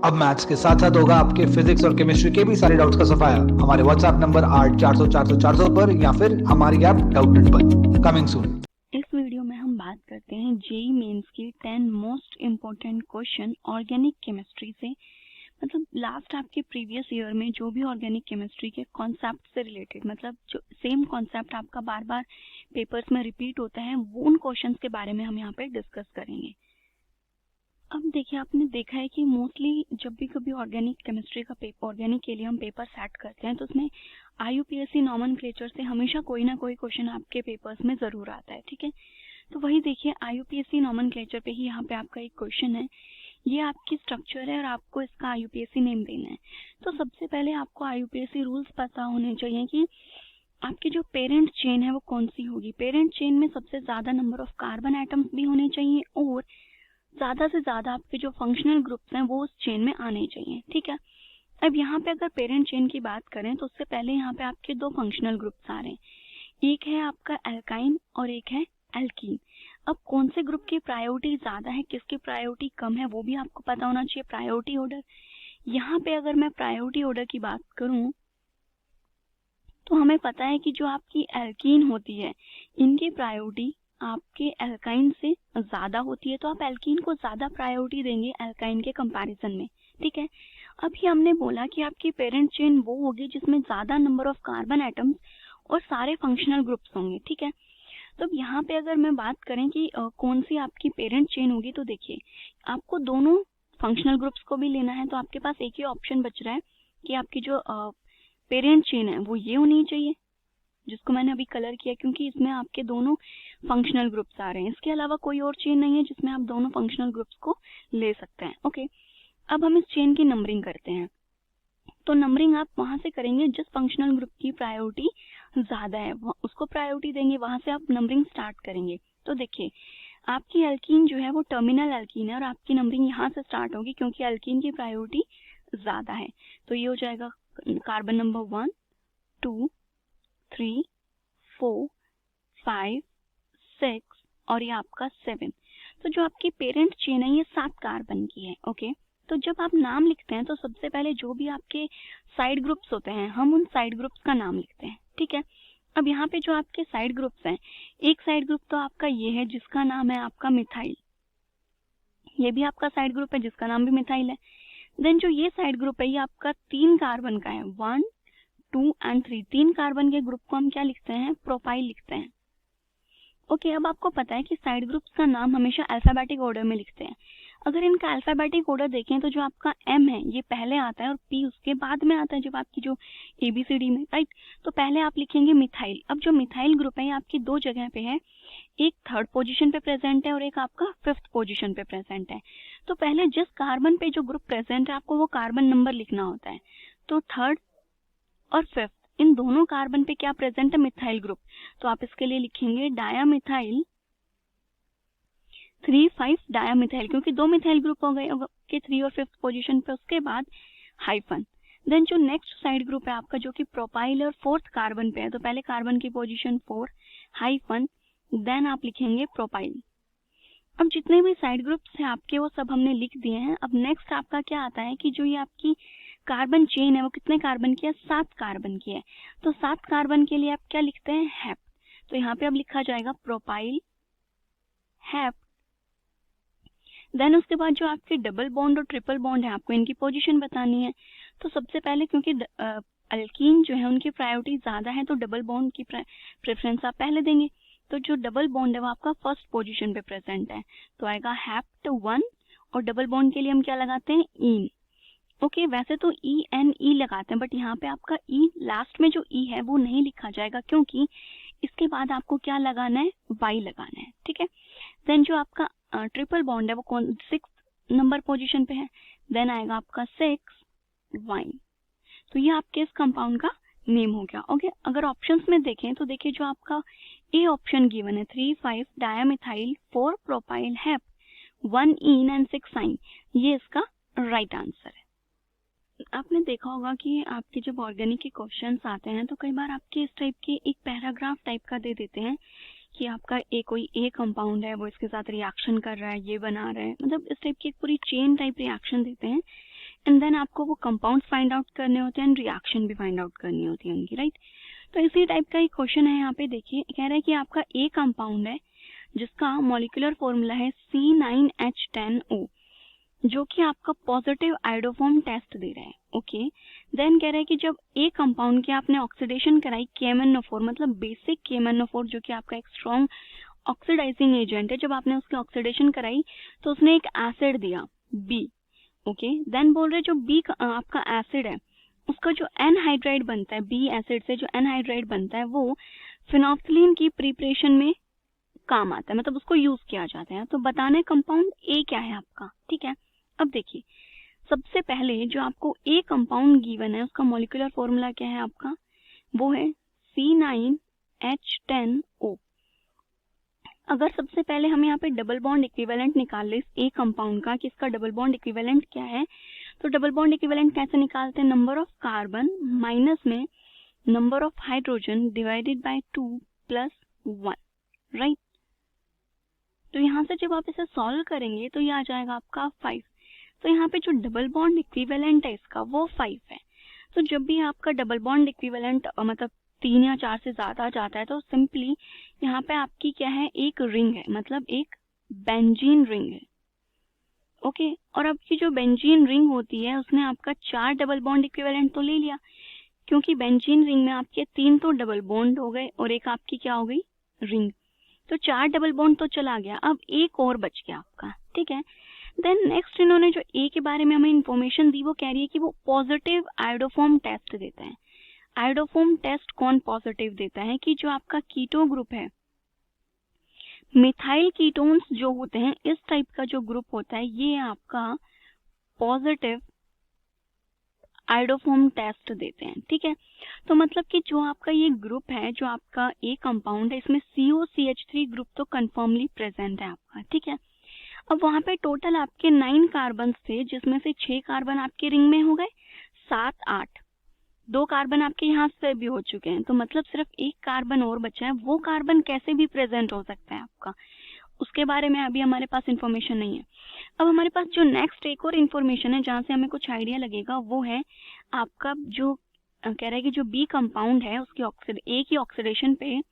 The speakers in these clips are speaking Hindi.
अब मैथ्स के साथ साथ होगा आपके फिजिक्स और केमिस्ट्री के भी सारे डाउट्स का सफाया हमारे व्हाट्सएप नंबर 8400 पर या फिर हमारी ऐप डाउटनेट पर। Coming soon. इस वीडियो में हम बात करते हैं जेईई मेंस की 10 most important question organic chemistry से। मतलब लास्ट आपके प्रीवियस ईयर में जो भी ऑर्गेनिक केमिस्ट्री के कॉन्सेप्ट से रिलेटेड, मतलब जो सेम कॉन्सेप्ट आपका बार बार पेपर्स में रिपीट होता है, वो उन क्वेश्चंस के बारे में हम यहाँ पे डिस्कस करेंगे। अब देखिए, आपने देखा है कि मोस्टली जब भी कभी ऑर्गेनिक केमिस्ट्री का पेपर, ऑर्गेनिक के लिए हम पेपर सेट करते हैं, तो उसमें IUPAC नॉमेनक्लेचर से हमेशा कोई ना कोई क्वेश्चन आपके पेपर्स में ज़रूर आता है। ठीक है, तो वही देखिए, IUPAC नॉमेनक्लेचर पे ही यहाँ पे आपका एक क्वेश्चन है। ये आपकी स्ट्रक्चर है और आपको इसका IUPAC नेम देना है। तो सबसे पहले आपको IUPAC रूल्स पता होने चाहिए कि आपकी जो पेरेंट चेन है वो कौन सी होगी। पेरेंट चेन में सबसे ज़्यादा नंबर ऑफ कार्बन एटम्स भी होने चाहिए और ज़्यादा से ज़्यादा आपके जो फंक्शनल ग्रुप्स हैं वो उस चेन में आने चाहिए। ठीक है, अब यहाँ पे अगर पेरेंट चेन की बात करें तो उससे पहले यहाँ पे आपके दो फंक्शनल ग्रुप्स आ रहे हैं। एक है आपका एल्काइन और एक है एल्कीन। अब कौन से ग्रुप की प्रायोरिटी ज़्यादा है, किसकी प्रायोरिटी कम है, वो भी आपको पता होना चाहिए। प्रायोरिटी ऑर्डर, यहाँ पे अगर मैं प्रायोरिटी ऑर्डर की बात करूँ तो हमें पता है कि जो आपकी एल्कीन होती है, इनकी प्रायोरिटी आपके एल्काइन से ज़्यादा होती है, तो आप एल्कीन को ज़्यादा प्रायोरिटी देंगे एल्काइन के कंपैरिजन में। ठीक है, अभी हमने बोला कि आपकी पेरेंट चेन वो होगी जिसमें ज़्यादा नंबर ऑफ कार्बन एटम्स और सारे फंक्शनल ग्रुप्स होंगे। ठीक है, तो अब यहाँ पे अगर मैं बात करें कि कौन सी आपकी पेरेंट चेन होगी, तो देखिए, आपको दोनों फंक्शनल ग्रुप्स को भी लेना है, तो आपके पास एक ही ऑप्शन बच रहा है कि आपकी जो पेरेंट चेन है वो ये होनी चाहिए, जिसको मैंने अभी कलर किया, क्योंकि इसमें आपके दोनों फंक्शनल ग्रुप्स आ रहे हैं। इसके अलावा कोई और चेन नहीं है जिसमें आप दोनों फंक्शनल ग्रुप्स को ले सकते हैं। ओके, अब हम इस चेन की नंबरिंग करते हैं। तो नंबरिंग आप वहां से करेंगे जिस फंक्शनल ग्रुप की प्रायोरिटी ज़्यादा है उसको प्रायोरिटी देंगे, वहां से आप नंबरिंग स्टार्ट करेंगे। तो देखिए, आपकी एल्कीन जो है वो टर्मिनल एल्कीन है और आपकी नंबरिंग यहाँ से स्टार्ट होगी क्योंकि एल्कीन की प्रायोरिटी ज़्यादा है। तो ये हो जाएगा कार्बन नंबर 1, 2, 3, 4, 5, 6 और ये आपका 7। तो जो आपकी पेरेंट चेन है ये 7 कार्बन की है। ओके, तो जब आप नाम लिखते हैं तो सबसे पहले जो भी आपके साइड ग्रुप्स होते हैं, हम उन साइड ग्रुप्स का नाम लिखते हैं। ठीक है, अब यहाँ पे जो आपके साइड ग्रुप्स हैं, एक साइड ग्रुप तो आपका ये है जिसका नाम है आपका मिथाइल। ये भी आपका साइड ग्रुप है जिसका नाम भी मिथाइल है। देन जो ये साइड ग्रुप है ये आपका 3 कार्बन का है, 1, 2 एंड 3। 3 कार्बन के ग्रुप को हम क्या लिखते हैं, प्रोपाइल लिखते हैं। ओके, अब आपको पता है कि साइड ग्रुप्स का नाम हमेशा अल्फाबेटिक ऑर्डर में लिखते हैं। अगर इनका अल्फाबेटिक ऑर्डर देखें तो जो आपका M है ये पहले आता है और P उसके बाद में आता है, जब आपकी जो ABCD में, राइट। तो पहले आप लिखेंगे मिथाइल। अब जो मिथाइल ग्रुप है ये आपकी दो जगह पे है, एक 3rd पोजीशन पे प्रेजेंट है और एक आपका 5th पोजीशन पे प्रेजेंट है। तो पहले जिस कार्बन पे जो ग्रुप प्रेजेंट है आपको वो कार्बन नंबर लिखना होता है। तो 3rd और 5th इन दोनों कार्बन पे क्या प्रेजेंट है, मिथाइल ग्रुप। तो आप इसके लिए लिखेंगे डायामिथाइल 3,5 डायामिथाइल, क्योंकि दो मिथाइल ग्रुप हो गए के 3 और 5th पोजीशन पे। उसके बाद हाइफन, देन जो नेक्स्ट साइड ग्रुप है आपका जो कि प्रोपाइल और 4th कार्बन पे है, तो पहले कार्बन की पोजीशन 4 हाइफन, देन आप लिखेंगे प्रोपाइल। अब जितने भी साइड ग्रुप्स हैं आपके वो सब हमने लिख दिए हैं। अब नेक्स्ट आपका क्या आता है कि जो ये आपकी कार्बन चेन है वो कितने कार्बन की है, 7 कार्बन की है। तो 7 कार्बन के लिए आप क्या लिखते हैं, हैप। तो यहाँ पे अब लिखा जाएगा प्रोपाइल हैप। देन उसके बाद जो आपके डबल बॉन्ड और ट्रिपल बॉन्ड है आपको इनकी पोजीशन बतानी है। तो सबसे पहले क्योंकि अल्कीन जो है उनकी प्रायोरिटी ज़्यादा है तो डबल बॉन्ड की प्रेफरेंस आप पहले देंगे। तो जो डबल बॉन्ड है वो आपका 1st पोजीशन पे प्रेजेंट है, तो आएगा हैप्ट 1। और डबल बॉन्ड के लिए हम क्या लगाते हैं, इन। ओके, वैसे तो ENE लगाते हैं, बट यहाँ पे आपका E लास्ट में जो E है वो नहीं लिखा जाएगा क्योंकि इसके बाद आपको क्या लगाना है, Y लगाना है। ठीक है, देन जो आपका ट्रिपल बॉन्ड है वो कौन 6th नंबर पोजीशन पे है, देन आएगा आपका 6 वाइन। तो ये आपके इस कंपाउंड का नेम हो गया। ओके, अगर ऑप्शंस में देखें तो देखिए जो आपका ए ऑप्शन गिवन है 3,5 डायामिथाइल 4 प्रोपाइल हैप 1 इन एंड 6 साइन, ये इसका राइट आंसर है। आपने देखा होगा कि आपके जब ऑर्गेनिक के क्वेश्चंस आते हैं तो कई बार आपके इस टाइप के एक पैराग्राफ टाइप का दे देते हैं कि आपका कोई ए कंपाउंड है वो इसके साथ रिएक्शन कर रहा है, ये बना रहा है, मतलब इस टाइप की एक पूरी चेन टाइप रिएक्शन देते हैं। एंड देन आपको वो कंपाउंड फाइंड आउट करने होते हैं एंड रिएक्शन भी फाइंड आउट करनी होती है उनकी, राइट। तो इसी टाइप का एक क्वेश्चन है यहाँ पे, देखिए कह रहा है कि आपका ए कंपाउंड है जिसका मॉलिक्यूलर फॉर्मूला है C9H10O, जो कि आपका पॉजिटिव आयोडोफॉर्म टेस्ट दे रहा है, ओके। देन कह रहा है कि जब ए कंपाउंड की आपने ऑक्सीडेशन कराई KMnO4, मतलब बेसिक KMnO4 जो कि आपका एक स्ट्रॉन्ग ऑक्सीडाइजिंग एजेंट है, जब आपने उसकी ऑक्सीडेशन कराई तो उसने एक एसिड दिया B, ओके। देन बोल रहे जो B आपका एसिड है उसका जो एनहाइड्राइड बनता है, B एसिड से जो एनहाइड्राइड बनता है वो फिनोल्फथालीन की प्रिपरेशन में काम आता है, मतलब उसको यूज किया जाता है। तो बताना है कंपाउंड ए क्या है आपका, ठीक है। अब देखिए सबसे पहले जो आपको ए कंपाउंड गिवन है उसका मॉलिक्यूलर फॉर्मूला क्या है आपका, वो है C9H10O। अगर सबसे पहले हम यहाँ पे डबल बॉन्ड इक्विवेलेंट निकाल ले ए कंपाउंड का कि इसका डबल बॉन्ड इक्विवेलेंट क्या है, तो डबल बॉन्ड इक्विवेलेंट कैसे निकालते हैं, नंबर ऑफ कार्बन माइनस में number of hydrogen divided by 2 + 1, right. तो यहाँ से जब आप इसे सॉल्व करेंगे तो ये आ जाएगा आपका 5। तो यहाँ पे जो डबल बॉन्ड इक्विवेलेंट है इसका वो 5 है। तो जब भी आपका डबल बॉन्ड इक्विवेलेंट मतलब 3 या 4 से ज्यादा जाता है तो सिंपली यहाँ पे आपकी क्या है, एक रिंग है, मतलब एक बेंजीन रिंग है, ओके। और आपकी जो बेंजीन रिंग होती है उसने आपका 4 डबल बॉन्ड इक्विवेलेंट तो ले लिया, क्योंकि बेंजीन रिंग में आपके 3 तो डबल बॉन्ड हो गए और एक आपकी क्या हो गई, रिंग। तो 4 डबल बॉन्ड तो चला गया, अब एक और बच गया आपका, ठीक है। देन नेक्स्ट इन्होंने जो ए के बारे में हमें इंफॉर्मेशन दी वो कह रही है कि वो पॉजिटिव आयोडोफॉर्म टेस्ट देता है। आयोडोफॉर्म टेस्ट कौन पॉजिटिव देता है, कि जो आपका कीटो ग्रुप है, मिथाइल कीटोन्स जो होते हैं इस टाइप का जो ग्रुप होता है ये आपका पॉजिटिव आयोडोफॉर्म टेस्ट देते हैं, ठीक है। तो मतलब कि जो आपका ये ग्रुप है, जो आपका ए कंपाउंड है, इसमें COCH3 ग्रुप तो कंफर्मली प्रेजेंट है आपका, ठीक है। अब वहां पे टोटल आपके 9 कार्बन थे, जिसमें से 6 कार्बन आपके रिंग में हो गए, 7, 8, 2 कार्बन आपके यहाँ से भी हो चुके हैं, तो मतलब सिर्फ एक कार्बन और बचा है। वो कार्बन कैसे भी प्रेजेंट हो सकता है आपका, उसके बारे में अभी हमारे पास इंफॉर्मेशन नहीं है। अब हमारे पास जो नेक्स्ट एक और इन्फॉर्मेशन है जहाँ से हमें कुछ आइडिया लगेगा, वो है आपका जो कह रहा है कि जो बी कंपाउंड है उसकी ए की ऑक्सीडेशन पे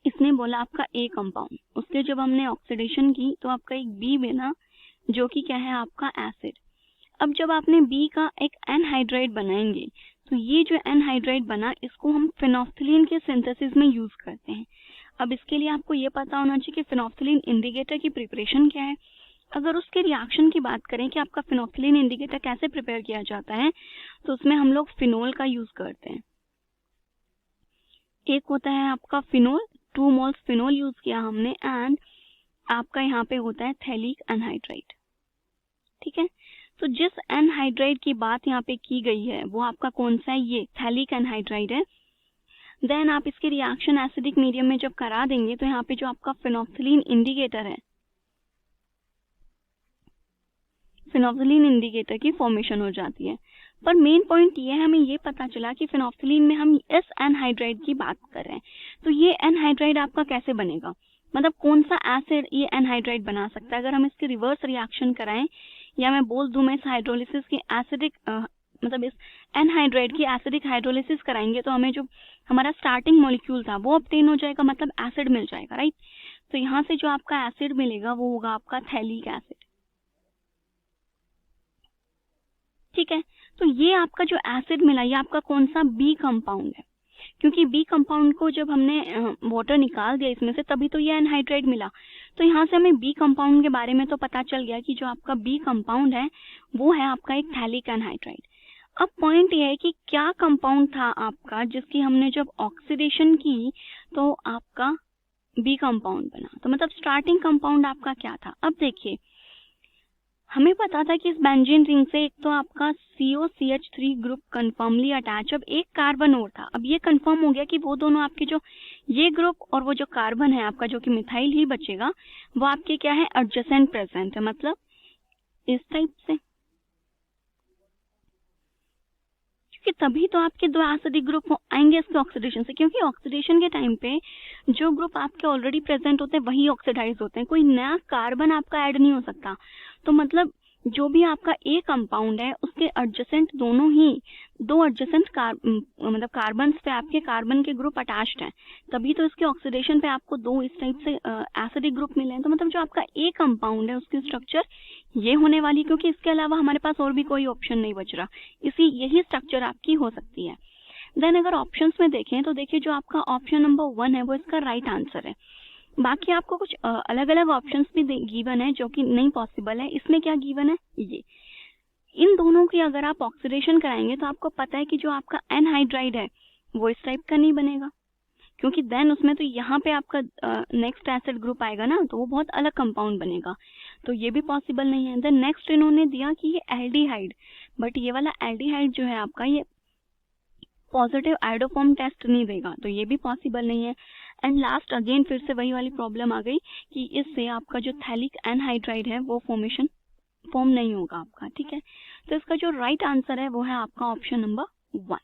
इसने बोला आपका ए कंपाउंड, उसके जब हमने ऑक्सीडेशन की तो आपका एक बी बना जो कि क्या है आपका एसिड। अब जब आपने बी का एक एनहाइड्राइड बनाएंगे तो ये जो एनहाइड्राइड बना इसको हम फिनोल्फथालीन के सिंथेसिस में यूज करते हैं। अब इसके लिए आपको ये पता होना चाहिए कि फिनोल्फथालीन इंडिकेटर की प्रिपरेशन क्या है। अगर उसके रिएक्शन की बात करें कि आपका फिनोल्फथालीन इंडिकेटर कैसे प्रिपेयर किया जाता है, तो उसमें हम लोग फिनोल का यूज करते हैं। एक होता है आपका फिनोल, 2 मोल्स फिनोल यूज किया हमने, एंड आपका यहाँ पे होता है थैलिक एनहाइड्राइड, ठीक है। तो जिस एनहाइड्राइड की बात यहाँ पे की गई है वो आपका कौन सा है, ये थैलिक एनहाइड्राइड है। देन आप इसके रिएक्शन एसिडिक मीडियम में जब करा देंगे तो यहाँ पे जो आपका फिनोल्फथालीन इंडिकेटर है, फिनोल्फथालीन इंडिकेटर की फॉर्मेशन हो जाती है। पर मेन पॉइंट ये है, हमें ये पता चला कि फिनोल्फथालीन में हम इस एनहाइड्राइड की बात कर रहे हैं, तो ये एनहाइड्राइड आपका कैसे बनेगा, मतलब कौन सा एसिड ये एनहाइड्राइड बना सकता है। अगर हम इसके रिवर्स रिएक्शन कराएं, या मैं बोल दूं मैं इस हाइड्रोलिसिस की एसिडिक मतलब इस एनहाइड्राइड की एसिडिक हाइड्रोलिसिस कराएंगे तो हमें जो हमारा स्टार्टिंग मॉलिक्यूल था वो ऑब्टेन हो जाएगा, मतलब एसिड मिल जाएगा, राइट। तो यहाँ से जो आपका एसिड मिलेगा वो होगा आपका थैलिक एसिड, ठीक है। तो ये आपका जो एसिड मिला ये आपका कौन सा बी कंपाउंड है, क्योंकि बी कंपाउंड को जब हमने वाटर निकाल दिया इसमें से तभी तो ये एनहाइड्राइड मिला। तो यहाँ से हमें बी कंपाउंड के बारे में तो पता चल गया कि जो आपका बी कंपाउंड है वो है आपका एक थैलिक एनहाइड्राइड। अब पॉइंट ये है कि क्या कंपाउंड था आपका जिसकी हमने जब ऑक्सीडेशन की तो आपका बी कंपाउंड बना, तो मतलब स्टार्टिंग कंपाउंड आपका क्या था। अब देखिए हमें पता था कि इस बेंजीन रिंग से एक तो आपका COCH3 ग्रुप कंफर्मली अटैच, अब एक कार्बन और था। अब ये कंफर्म हो गया कि वो दोनों आपके जो ये ग्रुप और वो जो कार्बन है आपका जो कि मिथाइल ही बचेगा वो आपके क्या है एडजेसेंट प्रेजेंट है, मतलब इस टाइप से, क्योंकि तभी तो आपके 2 एसिडिक ग्रुप आएंगे इसके ऑक्सीडेशन से, क्योंकि ऑक्सीडेशन के टाइम पे जो ग्रुप आपके ऑलरेडी प्रेजेंट होते हैं वही ऑक्सीडाइज होते हैं, कोई नया कार्बन आपका ऐड नहीं हो सकता। तो मतलब जो भी आपका ए कंपाउंड है उसके एडजेसेंट दोनों ही दो एडजेसेंट मतलब कार्बन्स पे आपके कार्बन के ग्रुप अटैच्ड हैं, तभी तो इसके ऑक्सीडेशन पे आपको दो इस टाइप से एसिडिक ग्रुप मिले हैं। तो मतलब जो आपका ए कंपाउंड है उसकी स्ट्रक्चर ये होने वाली, क्योंकि इसके अलावा हमारे पास और भी कोई ऑप्शन नहीं बच रहा, यही स्ट्रक्चर आपकी हो सकती है। देन अगर ऑप्शंस में देखें तो देखिए जो आपका ऑप्शन नंबर 1 है वो इसका राइट आंसर है। बाकी आपको कुछ अलग अलग ऑप्शंस भी गिवन है जो कि नहीं पॉसिबल है। इसमें क्या गिवन है, ये इन दोनों की अगर आप ऑक्सीडेशन कराएंगे तो आपको पता है कि जो आपका एनहाइड्राइड है वो इस टाइप का नहीं बनेगा, क्योंकि देन उसमें तो यहाँ पे आपका नेक्स्ट एसिड ग्रुप आएगा ना, तो वो बहुत अलग कंपाउंड बनेगा, तो ये भी पॉसिबल नहीं है। देन नेक्स्ट इन्होंने दिया कि ये एल्डिहाइड, बट ये वाला एल्डिहाइड जो है आपका ये पॉजिटिव आयोडोफॉर्म टेस्ट नहीं देगा, तो ये भी पॉसिबल नहीं है। एंड लास्ट अगेन फिर से वही वाली प्रॉब्लम आ गई कि इससे आपका जो थैलिक एनहाइड्राइड है वो फॉर्म नहीं होगा आपका, ठीक है। तो इसका जो राइट आंसर है वो है आपका ऑप्शन नंबर 1।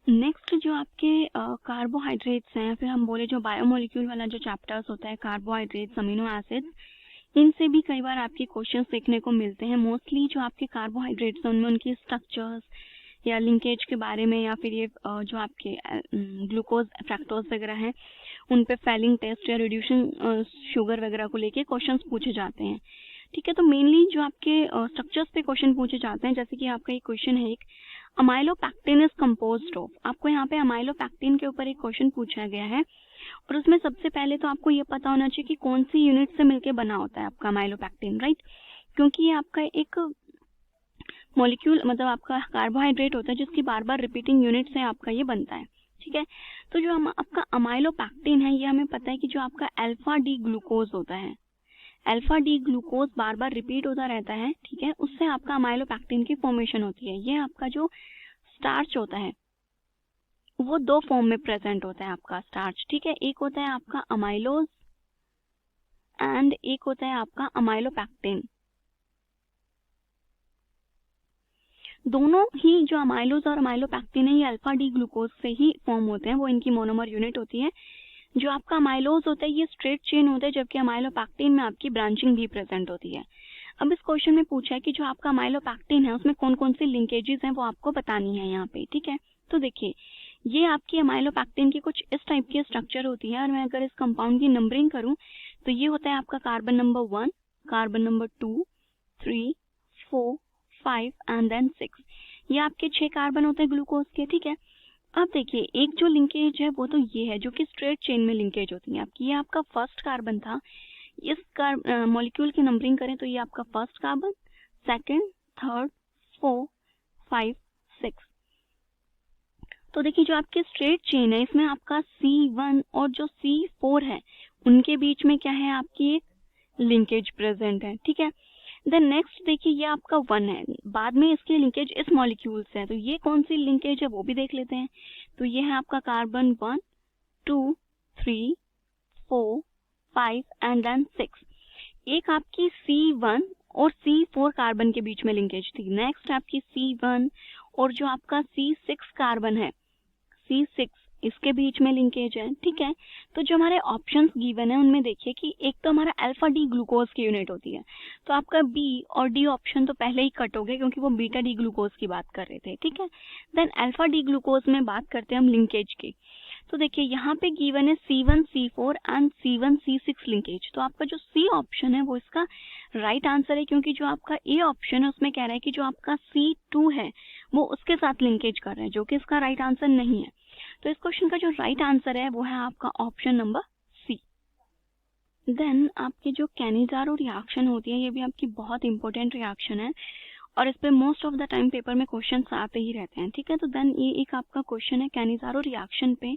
नेक्स्ट जो आपके कार्बोहाइड्रेट्स हैं, फिर हम बोले जो बायोमोलिक्यूल वाला जो चैप्टर्स होता है, कार्बोहाइड्रेट्स, अमीनो एसिड्स, इनसे भी कई बार आपके क्वेश्चंस देखने को मिलते हैं। मोस्टली जो आपके कार्बोहाइड्रेट्स हैं उनमें उनकी स्ट्रक्चर्स या लिंकेज के बारे में, या फिर ये जो आपके ग्लूकोज फ्रैक्टोज वगैरह हैं उन पे फेलिंग टेस्ट या रिड्यूसिंग शुगर वगैरह को लेके क्वेश्चंस पूछे जाते हैं, ठीक है। तो मेनली जो आपके स्ट्रक्चर्स पे क्वेश्चन पूछे जाते हैं, जैसे कि आपका एक क्वेश्चन है एक अमाइलोपैक्टिन इज कंपोज्ड ऑफ, आपको यहाँ पे अमाइलोपैक्टिन के ऊपर एक क्वेश्चन पूछा गया है, और उसमें सबसे पहले तो आपको ये पता होना चाहिए कि कौन सी यूनिट से मिलकर बना होता है आपका अमाइलोपैक्टिन, राइट, क्योंकि ये आपका एक मॉलिक्यूल मतलब आपका कार्बोहाइड्रेट होता है जिसकी बार बार रिपीटिंग यूनिट से आपका ये बनता है, ठीक है। तो जो आपका अमाइलोपैक्टिन है ये हमें पता है कि जो आपका अल्फा डी ग्लूकोज होता है, अल्फा डी ग्लूकोज बार बार रिपीट होता रहता है, ठीक है, उससे आपका अमाइलोपैक्टिन की फॉर्मेशन होती है। ये आपका जो स्टार्च होता है वो दो फॉर्म में प्रेजेंट होता है आपका स्टार्च, ठीक है। एक होता है आपका अमाइलोज एंड एक होता है आपका अमाइलोपैक्टिन। दोनों ही जो अमाइलोज और अमाइलोपैक्टिन है ये अल्फा डी ग्लूकोज से ही फॉर्म होते हैं, वो इनकी मोनोमर यूनिट होती है। जो आपका अमाइलोज होता है ये स्ट्रेट चेन होता है, जबकि अमाइलोपैक्टिन में आपकी ब्रांचिंग भी प्रेजेंट होती है। अब इस क्वेश्चन में पूछा है कि जो आपका अमाइलोपैक्टिन है उसमें कौन कौन सी लिंकेजेस हैं वो आपको बतानी है यहाँ पे, ठीक है। तो देखिए ये आपकी अमाइलोपैक्टिन की कुछ इस टाइप की स्ट्रक्चर होती है, और मैं अगर इस कंपाउंड की नंबरिंग करूं तो ये होता है आपका carbon number 1, carbon number 2, 3, 4, 5 and then 6। ये आपके 6 कार्बन होते हैं ग्लूकोज के, ठीक है। अब देखिए एक जो लिंकेज है वो तो ये है जो कि स्ट्रेट चेन में लिंकेज होती है आपकी। ये आपका फर्स्ट कार्बन था, इस मॉलिक्यूल की नंबरिंग करें तो ये आपका फर्स्ट कार्बन, सेकंड, थर्ड, 4, 5, 6। तो देखिए जो आपकी स्ट्रेट चेन है इसमें आपका C1 और जो C4 है उनके बीच में क्या है, आपकी एक लिंकेज प्रेजेंट है, ठीक है। देन नेक्स्ट देखिए ये आपका 1 है, बाद में इसकी लिंकेज इस मॉलिक्यूल से है, तो ये कौन सी लिंकेज है वो भी देख लेते हैं। तो ये है आपका कार्बन 1, 2, 3, 4, 5 एंड देन 6। एक आपकी C1 और C4 कार्बन के बीच में लिंकेज थी। नेक्स्ट आपकी C1 और जो आपका C6 कार्बन है, C6 इसके बीच में लिंकेज है, ठीक है। तो जो हमारे ऑप्शंस गिवन है उनमें देखिए कि एक तो हमारा अल्फा डी ग्लूकोज की यूनिट होती है, तो आपका बी और डी ऑप्शन तो पहले ही कट हो गए क्योंकि वो बीटा डी ग्लूकोज की बात कर रहे थे, ठीक है। देन अल्फा डी ग्लूकोज में बात करते हैं हम लिंकेज की, तो देखिए यहाँ पे गिवन है C1 C4 and C1 C6 linkage, तो आपका जो सी ऑप्शन है वो इसका राइट आंसर है, क्योंकि जो आपका ए ऑप्शन है उसमें कह रहा है कि जो आपका C2 है वो उसके साथ लिंकेज कर रहा है, जो कि इसका राइट आंसर नहीं है। तो इस क्वेश्चन का जो राइट आंसर है वो है आपका ऑप्शन नंबर सी। देन आपके जो कैनिजारो रिएक्शन होती है ये भी आपकी बहुत इंपॉर्टेंट रिएक्शन है, और इस पे most of the time paper में क्वेश्चंस आते ही रहते हैं, ठीक है। तो देन ये एक आपका क्वेश्चन है कैनिजारो रिएक्शन पे।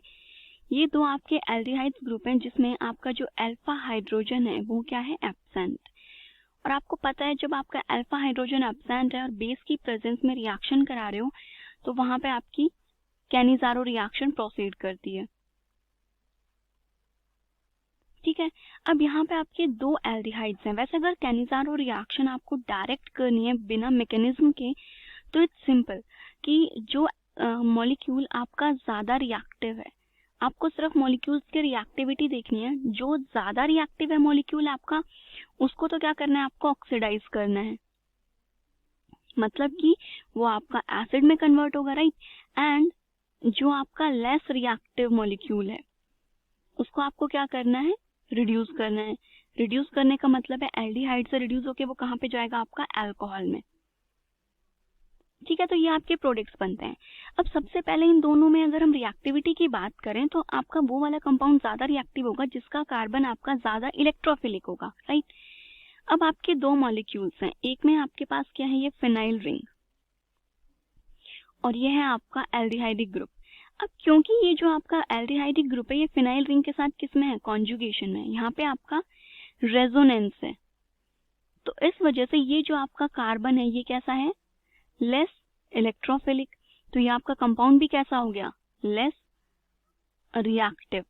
ये दो आपके एल्डिहाइड्स ग्रुप हैं जिसमें आपका जो अल्फा हाइड्रोजन है वो क्या है, एब्सेंट। और आपको पता है जब आपका अल्फा हाइड्रोजन एब्सेंट है और बेस की प्रेजेंस में रिएक्शन करा रहे हो तो वहां पे आपकी कैनिजारो रिएक्शन प्रोसीड करती है, ठीक है। अब यहाँ पे आपके दो एल्डिहाइड्स हैं। वैसे अगर कैनिजारो रिएक्शन आपको डायरेक्ट करनी है बिना मैकेनिज्म के तो इट्स सिंपल कि जो मॉलिक्यूल आपका ज्यादा रिएक्टिव है, आपको सिर्फ मॉलिक्यूल्स की रिएक्टिविटी देखनी है। जो ज्यादा रिएक्टिव है मॉलिक्यूल आपका उसको तो क्या करना है आपको, ऑक्सीडाइज करना है, मतलब कि वो आपका एसिड में कन्वर्ट होगा, राइट। एंड जो आपका लेस रिएक्टिव मॉलिक्यूल है उसको आपको क्या करना है, रिड्यूस करना है। रिड्यूस करने का मतलब है एल्डिहाइड से रिड्यूस होके वो कहाँ पे जाएगा, आपका अल्कोहल में, ठीक है। तो ये आपके प्रोडक्ट्स बनते हैं। अब सबसे पहले इन दोनों में अगर हम रिएक्टिविटी की बात करें तो आपका वो वाला कंपाउंड ज्यादा रिएक्टिव होगा जिसका कार्बन आपका ज्यादा इलेक्ट्रोफिलिक होगा, राइट। अब आपके दो मॉलिक्यूल्स हैं, एक में आपके पास क्या है, ये फिनाइल रिंग, और ये है आपका एल्डिहाइडिक ग्रुप। अब क्योंकि ये जो आपका एल्डिहाइडिक ग्रुप है ये फिनाइल रिंग के साथ किस में है, कॉन्जुगेशन में, यहाँ पे आपका रेजोनेंस है, तो इस वजह से ये जो आपका कार्बन है ये कैसा है, लेस इलेक्ट्रोफिलिक, तो ये आपका कंपाउंड भी कैसा हो गया, लेस रिएक्टिव।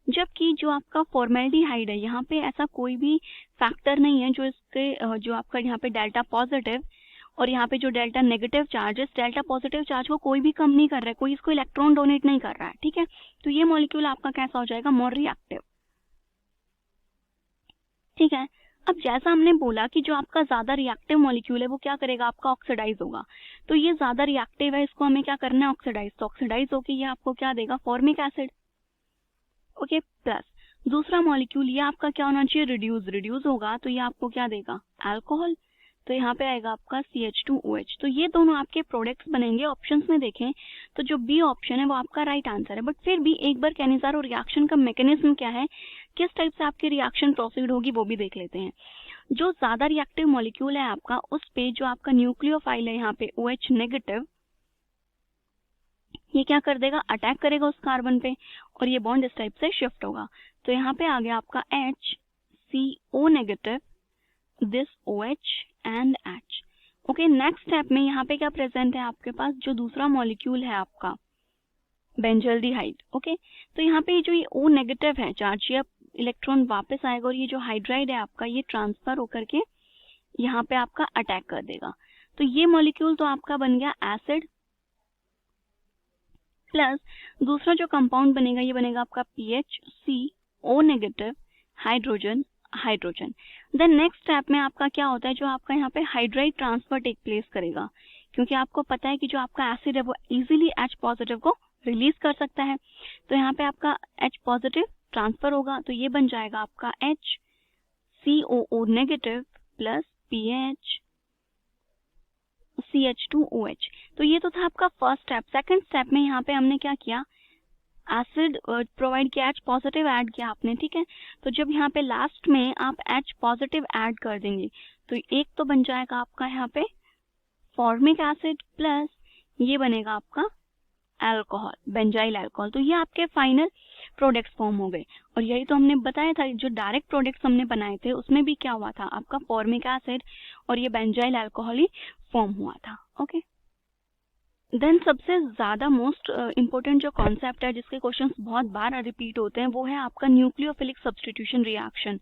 जबकि जो आपका फॉर्मेल्डिहाइड है यहाँ पे ऐसा कोई भी फैक्टर नहीं है जो इसके जो आपका यहाँ पे डेल्टा पॉजिटिव और यहाँ पे जो डेल्टा नेगेटिव चार्ज है, डेल्टा पॉजिटिव चार्ज को कोई भी कम नहीं कर रहा है, कोई इसको इलेक्ट्रॉन डोनेट नहीं कर रहा है, ठीक है। तो ये मॉलिक्यूल आपका कैसा हो जाएगा, मोर रिएक्टिव, ठीक है। अब जैसा हमने बोला कि जो आपका ज्यादा रिएक्टिव मॉलिक्यूल है वो क्या करेगा, आपका ऑक्सीडाइज होगा, तो ये ज्यादा रिएक्टिव है, इसको हमें क्या करना है, ऑक्सीडाइज, तो ऑक्सीडाइज होके ये आपको क्या देगा, फॉर्मिक एसिड, ओके। प्लस दूसरा मॉलिक्यूल ये आपका क्या होना चाहिए, रिड्यूस होगा, तो ये आपको क्या देगा, अल्कोहल, तो यहाँ पे आएगा आपका CH2OH। तो ये दोनों आपके प्रोडक्ट्स बनेंगे। ऑप्शंस में देखें तो जो बी ऑप्शन है वो आपका राइट आंसर है, बट फिर भी एक बार कैनिज़ारो रिएक्शन का मैकेनिज्म क्या है, किस टाइप से आपकी रिएक्शन प्रोसीड होगी वो भी देख लेते हैं। जो ज्यादा रिएक्टिव मॉलिक्यूल है आपका, उस पे जो आपका न्यूक्लियोफाइल है यहाँ पे OH नेगेटिव, ये क्या कर देगा, अटैक करेगा उस कार्बन पे और ये बॉन्ड इस टाइप से शिफ्ट होगा। तो यहाँ पे आ गया आपका HCO negative, this OH and H, okay. Next step में यहाँ पे क्या प्रेजेंट है आपके पास, जो दूसरा मॉलिक्यूल है आपका बेंजल्डिहाइड, ओके। तो यहाँ पे जो ये O नेगेटिव है चार्ज, ये इलेक्ट्रॉन वापस आएगा और ये जो हाइड्राइड है आपका ये ट्रांसफर होकर के यहाँ पे आपका अटैक कर देगा। तो ये मॉलिक्यूल तो आपका बन गया एसिड, प्लस दूसरा जो कंपाउंड बनेगा ये बनेगा आपका PHCO negative, hydrogen hydrogen. Then next step में आपका क्या होता है, जो आपका यहाँ पे हाइड्राइड ट्रांसफर टेक प्लेस करेगा, क्योंकि आपको पता है कि जो आपका एसिड है वो इजीली H पॉजिटिव को रिलीज कर सकता है। तो यहाँ पे आपका H पॉजिटिव ट्रांसफर होगा, तो ये बन जाएगा आपका HCOO नेगेटिव प्लस CH2OH। तो ये तो था आपका फर्स्ट स्टेप। सेकंड स्टेप में यहाँ पे हमने क्या किया, एसिड प्रोवाइड किया, H पॉजिटिव ऐड किया आपने, ठीक है। तो जब यहाँ पे लास्ट में आप H पॉजिटिव ऐड कर देंगे तो एक तो बन जाएगा आपका यहाँ पे फॉर्मिक एसिड, प्लस ये बनेगा आपका अल्कोहल, बेंजाइल अल्कोहल। तो ये आपके फाइनल प्रोडक्ट्स फॉर्म हो गए। और यही तो हमने बताया था, जो डायरेक्ट प्रोडक्ट्स हमने बनाए थे उसमें भी क्या हुआ था, आपका फॉर्मिक एसिड और ये बेंजाइल अल्कोहल ही फॉर्म हुआ था, ओके। देन सबसे ज्यादा मोस्ट इम्पोर्टेंट जो कॉन्सेप्ट है जिसके क्वेश्चंस बहुत बार रिपीट होते हैं वो है आपका न्यूक्लियोफिलिक सब्स्टिट्यूशन रिएक्शन।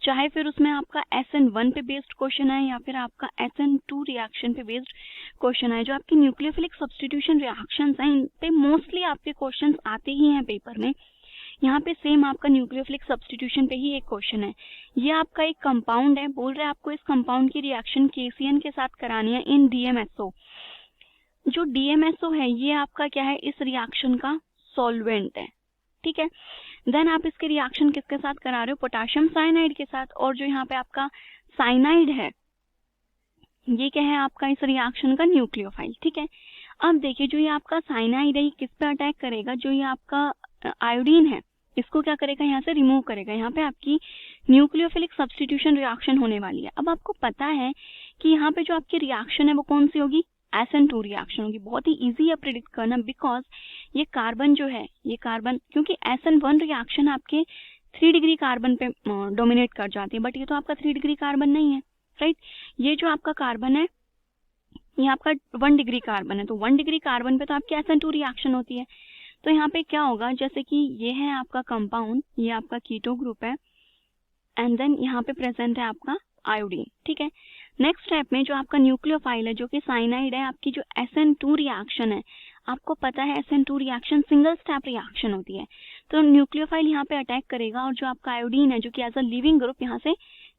चाहे फिर उसमें आपका SN1 पे बेस्ड क्वेश्चन है या फिर आपका SN2 रिएक्शन पे बेस्ड क्वेश्चन है, जो आपके न्यूक्लियोफिलिक सब्स्टिट्यूशन रिएक्शंस हैं इन पे मोस्टली आपके क्वेश्चंस आते ही हैं पेपर में। यहाँ पे सेम आपका न्यूक्लियोफिलिक सब्स्टिट्यूशन पे ही एक क्वेश्चन है। ये आपका एक कंपाउंड है, बोल रहे हैं आपको इस कंपाउंड की रिएक्शन KCN के साथ करानी है इन DMSO। जो DMSO है ये आपका क्या है, इस रिएक्शन का सॉल्वेंट है, ठीक है। देन आप इसके रिएक्शन किसके साथ करा रहे हो, पोटेशियम साइनाइड के साथ। और जो यहाँ पे आपका साइनाइड है ये क्या है, आपका इस रिएक्शन का न्यूक्लियोफाइल, ठीक है। अब देखिए जो ये आपका साइनाइड है ये किस पे अटैक करेगा, जो ये आपका आयोडीन है इसको क्या करेगा, यहाँ से रिमूव करेगा। यहाँ पे आपकी न्यूक्लियोफिलिक सब्स्टिट्यूशन रिएक्शन होने वाली है। अब आपको पता है कि यहाँ पे जो आपकी रिएक्शन है वो कौन सी होगी, SN2 रिएक्शन होगी। बहुत ही इजी है प्रिडिक्ट करना, बिकॉज ये कार्बन जो है, ये कार्बन, क्योंकि SN1 रिएक्शन आपके 3 डिग्री कार्बन पे डोमिनेट कर जाती है, बट ये तो आपका 3 डिग्री कार्बन नहीं है, राइट। ये जो आपका कार्बन है ये आपका 1 डिग्री कार्बन है, तो 1 डिग्री कार्बन पे तो आपकी SN2 रिएक्शन होती है। तो यहाँ पे क्या होगा, जैसे कि ये है आपका कंपाउंड, ये आपका कीटो ग्रुप है, एंड देन यहाँ पे प्रेजेंट है आपका आयोडीन, ठीक है। नेक्स्ट स्टेप में जो आपका न्यूक्लियोफाइल है जो कि साइनाइड है, आपकी जो SN2 रिएक्शन है, आपको पता है SN2 reaction single step reaction होती है, तो न्यूक्लियोफाइल यहाँ पे अटैक करेगा और जो आपका आयोडीन है जो कि एज अ लिविंग ग्रुप यहाँ से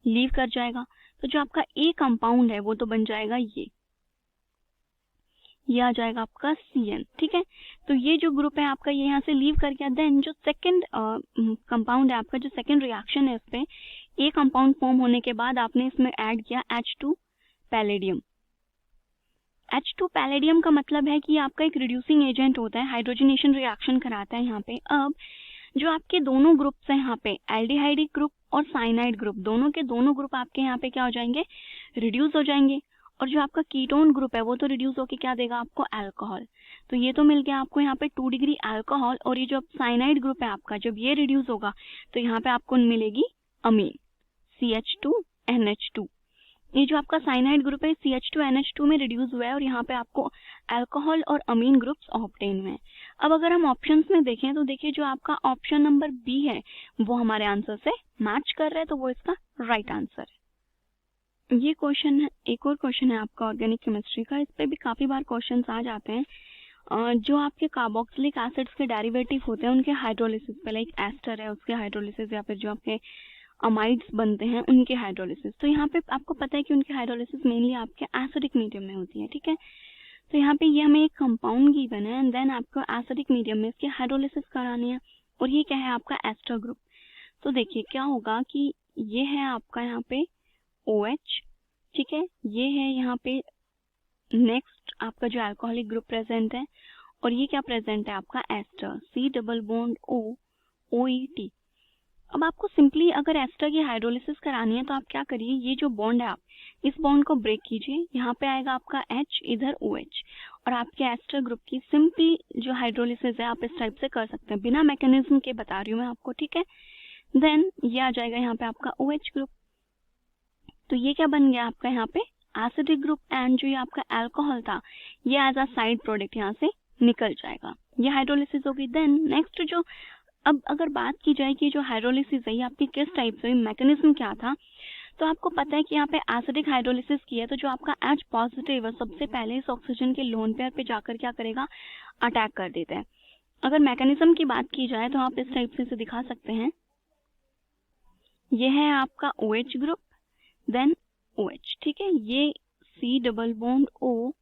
लीव कर जाएगा। तो जो आपका ए कंपाउंड है वो तो बन जाएगा ये आ जाएगा आपका CN, ठीक है। तो ये जो ग्रुप है आपका ये यहाँ से लीव कर गया। देन जो सेकंड कंपाउंड है आपका, जो सेकंड रिएक्शन है इस पे, ए कंपाउंड फॉर्म होने के बाद आपने इसमें ऐड किया H2 पैलेडियम। H2 पैलेडियम का मतलब है कि ये आपका एक रिड्यूसिंग एजेंट होता है, हाइड्रोजनेशन रिएक्शन कराता है यहाँ पे। अब जो आपके दोनों ग्रुप्स हैं यहाँ पे, एल्डिहाइड ग्रुप और साइनाइड ग्रुप, दोनों के दोनों ग्रुप आपके यहाँ पे क्या हो जाएंगे, रिड्यूस हो जाएंगे। और जो आपका कीटोन ग्रुप है वो तो रिड्यूस होके क्या देगा आपको, अल्कोहल। तो ये तो मिल गया आपको यहाँ पे 2 डिग्री अल्कोहल। और ये जो साइनाइड ग्रुप है आपका, जब ये रिड्यूस होगा तो यहाँ पे आपको मिलेगी अमीन, CH2NH2। ये जो आपका साइनाइड ग्रुप है CH2NH2 में रिड्यूस हुआ है और यहाँ पे आपको अल्कोहल और अमीन ग्रुप्स ऑब्टेन हुए हैं। अब अगर हम ऑप्शंस में देखें तो देखिए जो आपका ऑप्शन नंबर बी है वो हमारे आंसर से मैच कर रहा है, तो वो इसका राइट आंसर है। ये क्वेश्चन है, एक और क्वेश्चन है आपका ऑर्गेनिक केमिस्ट्री का। इस पे भी काफी बार क्वेश्चन आ जाते हैं। जो आपके कार्बोक्सिलिक एसिड्स के डेरिवेटिव होते हैं उनके हाइड्रोलिसिस पे, लाइक एस्टर है उसके हाइड्रोलिसिस, या फिर जो आपके अमाइड्स बनते हैं उनके हाइड्रोलिसिस। तो यहाँ पे आपको पता है कि उनकी हाइड्रोलिसिस मेनली आपके एसिडिक मीडियम में होती है, ठीक है। तो यहाँ पे ये हमें एक कंपाउंड गिवन है एंड देन आपको एसिडिक मीडियम में इसकी हाइड्रोलिसिस करानी है, और ये क्या है आपका एस्टर ग्रुप। तो देखिए क्या होगा कि ये है आपका यहाँ पे OH, ठीक है, ये है यहाँ पे नेक्स्ट आपका जो अल्कोहलिक ग्रुप प्रेजेंट है, और ये क्या प्रेजेंट है आपका ester, C double bond O OET। अब आपको सिंपली अगर एस्टर की हाइड्रोलिसिस करानी है तो आप क्या करिए, ये जो बॉन्ड है आप इस बॉन्ड को ब्रेक कीजिए, यहाँ पे आएगा आपका H, इधर OH, और आपके एस्टर ग्रुप की सिंपली जो हाइड्रोलिसिस है आप इस टाइप से कर सकते हैं, बिना मैकेनिज्म के बता रही हूँ मैं आपको, ठीक है। देन ये आ जाएगा यहाँ पे आपका OH ग्रुप। तो ये क्या बन गया आपका यहाँ पे एसिडिक ग्रुप, एंड जो ये आपका अल्कोहल था ये एज अ साइड प्रोडक्ट यहाँ से निकल जाएगा, ये हाइड्रोलिसिस होगी। देन नेक्स्ट जो अब अगर बात की जाए कि जो हाइड्रोलिसिस है ये आपकी किस टाइप से, मैकेनिज्म क्या था, तो आपको पता है कि यहाँ पे एसिडिक हाइड्रोलिसिस की है तो जो आपका H पॉजिटिव है सबसे पहले इस ऑक्सीजन के लोन पेयर पे जाकर क्या करेगा, अटैक कर देता है। अगर मैकेनिज्म की बात की जाए तो आप इस टाइप से इसे दिखा सकते हैं, ये है आपका OH ग्रुप, देन OH, ठीक है, ये C double bond O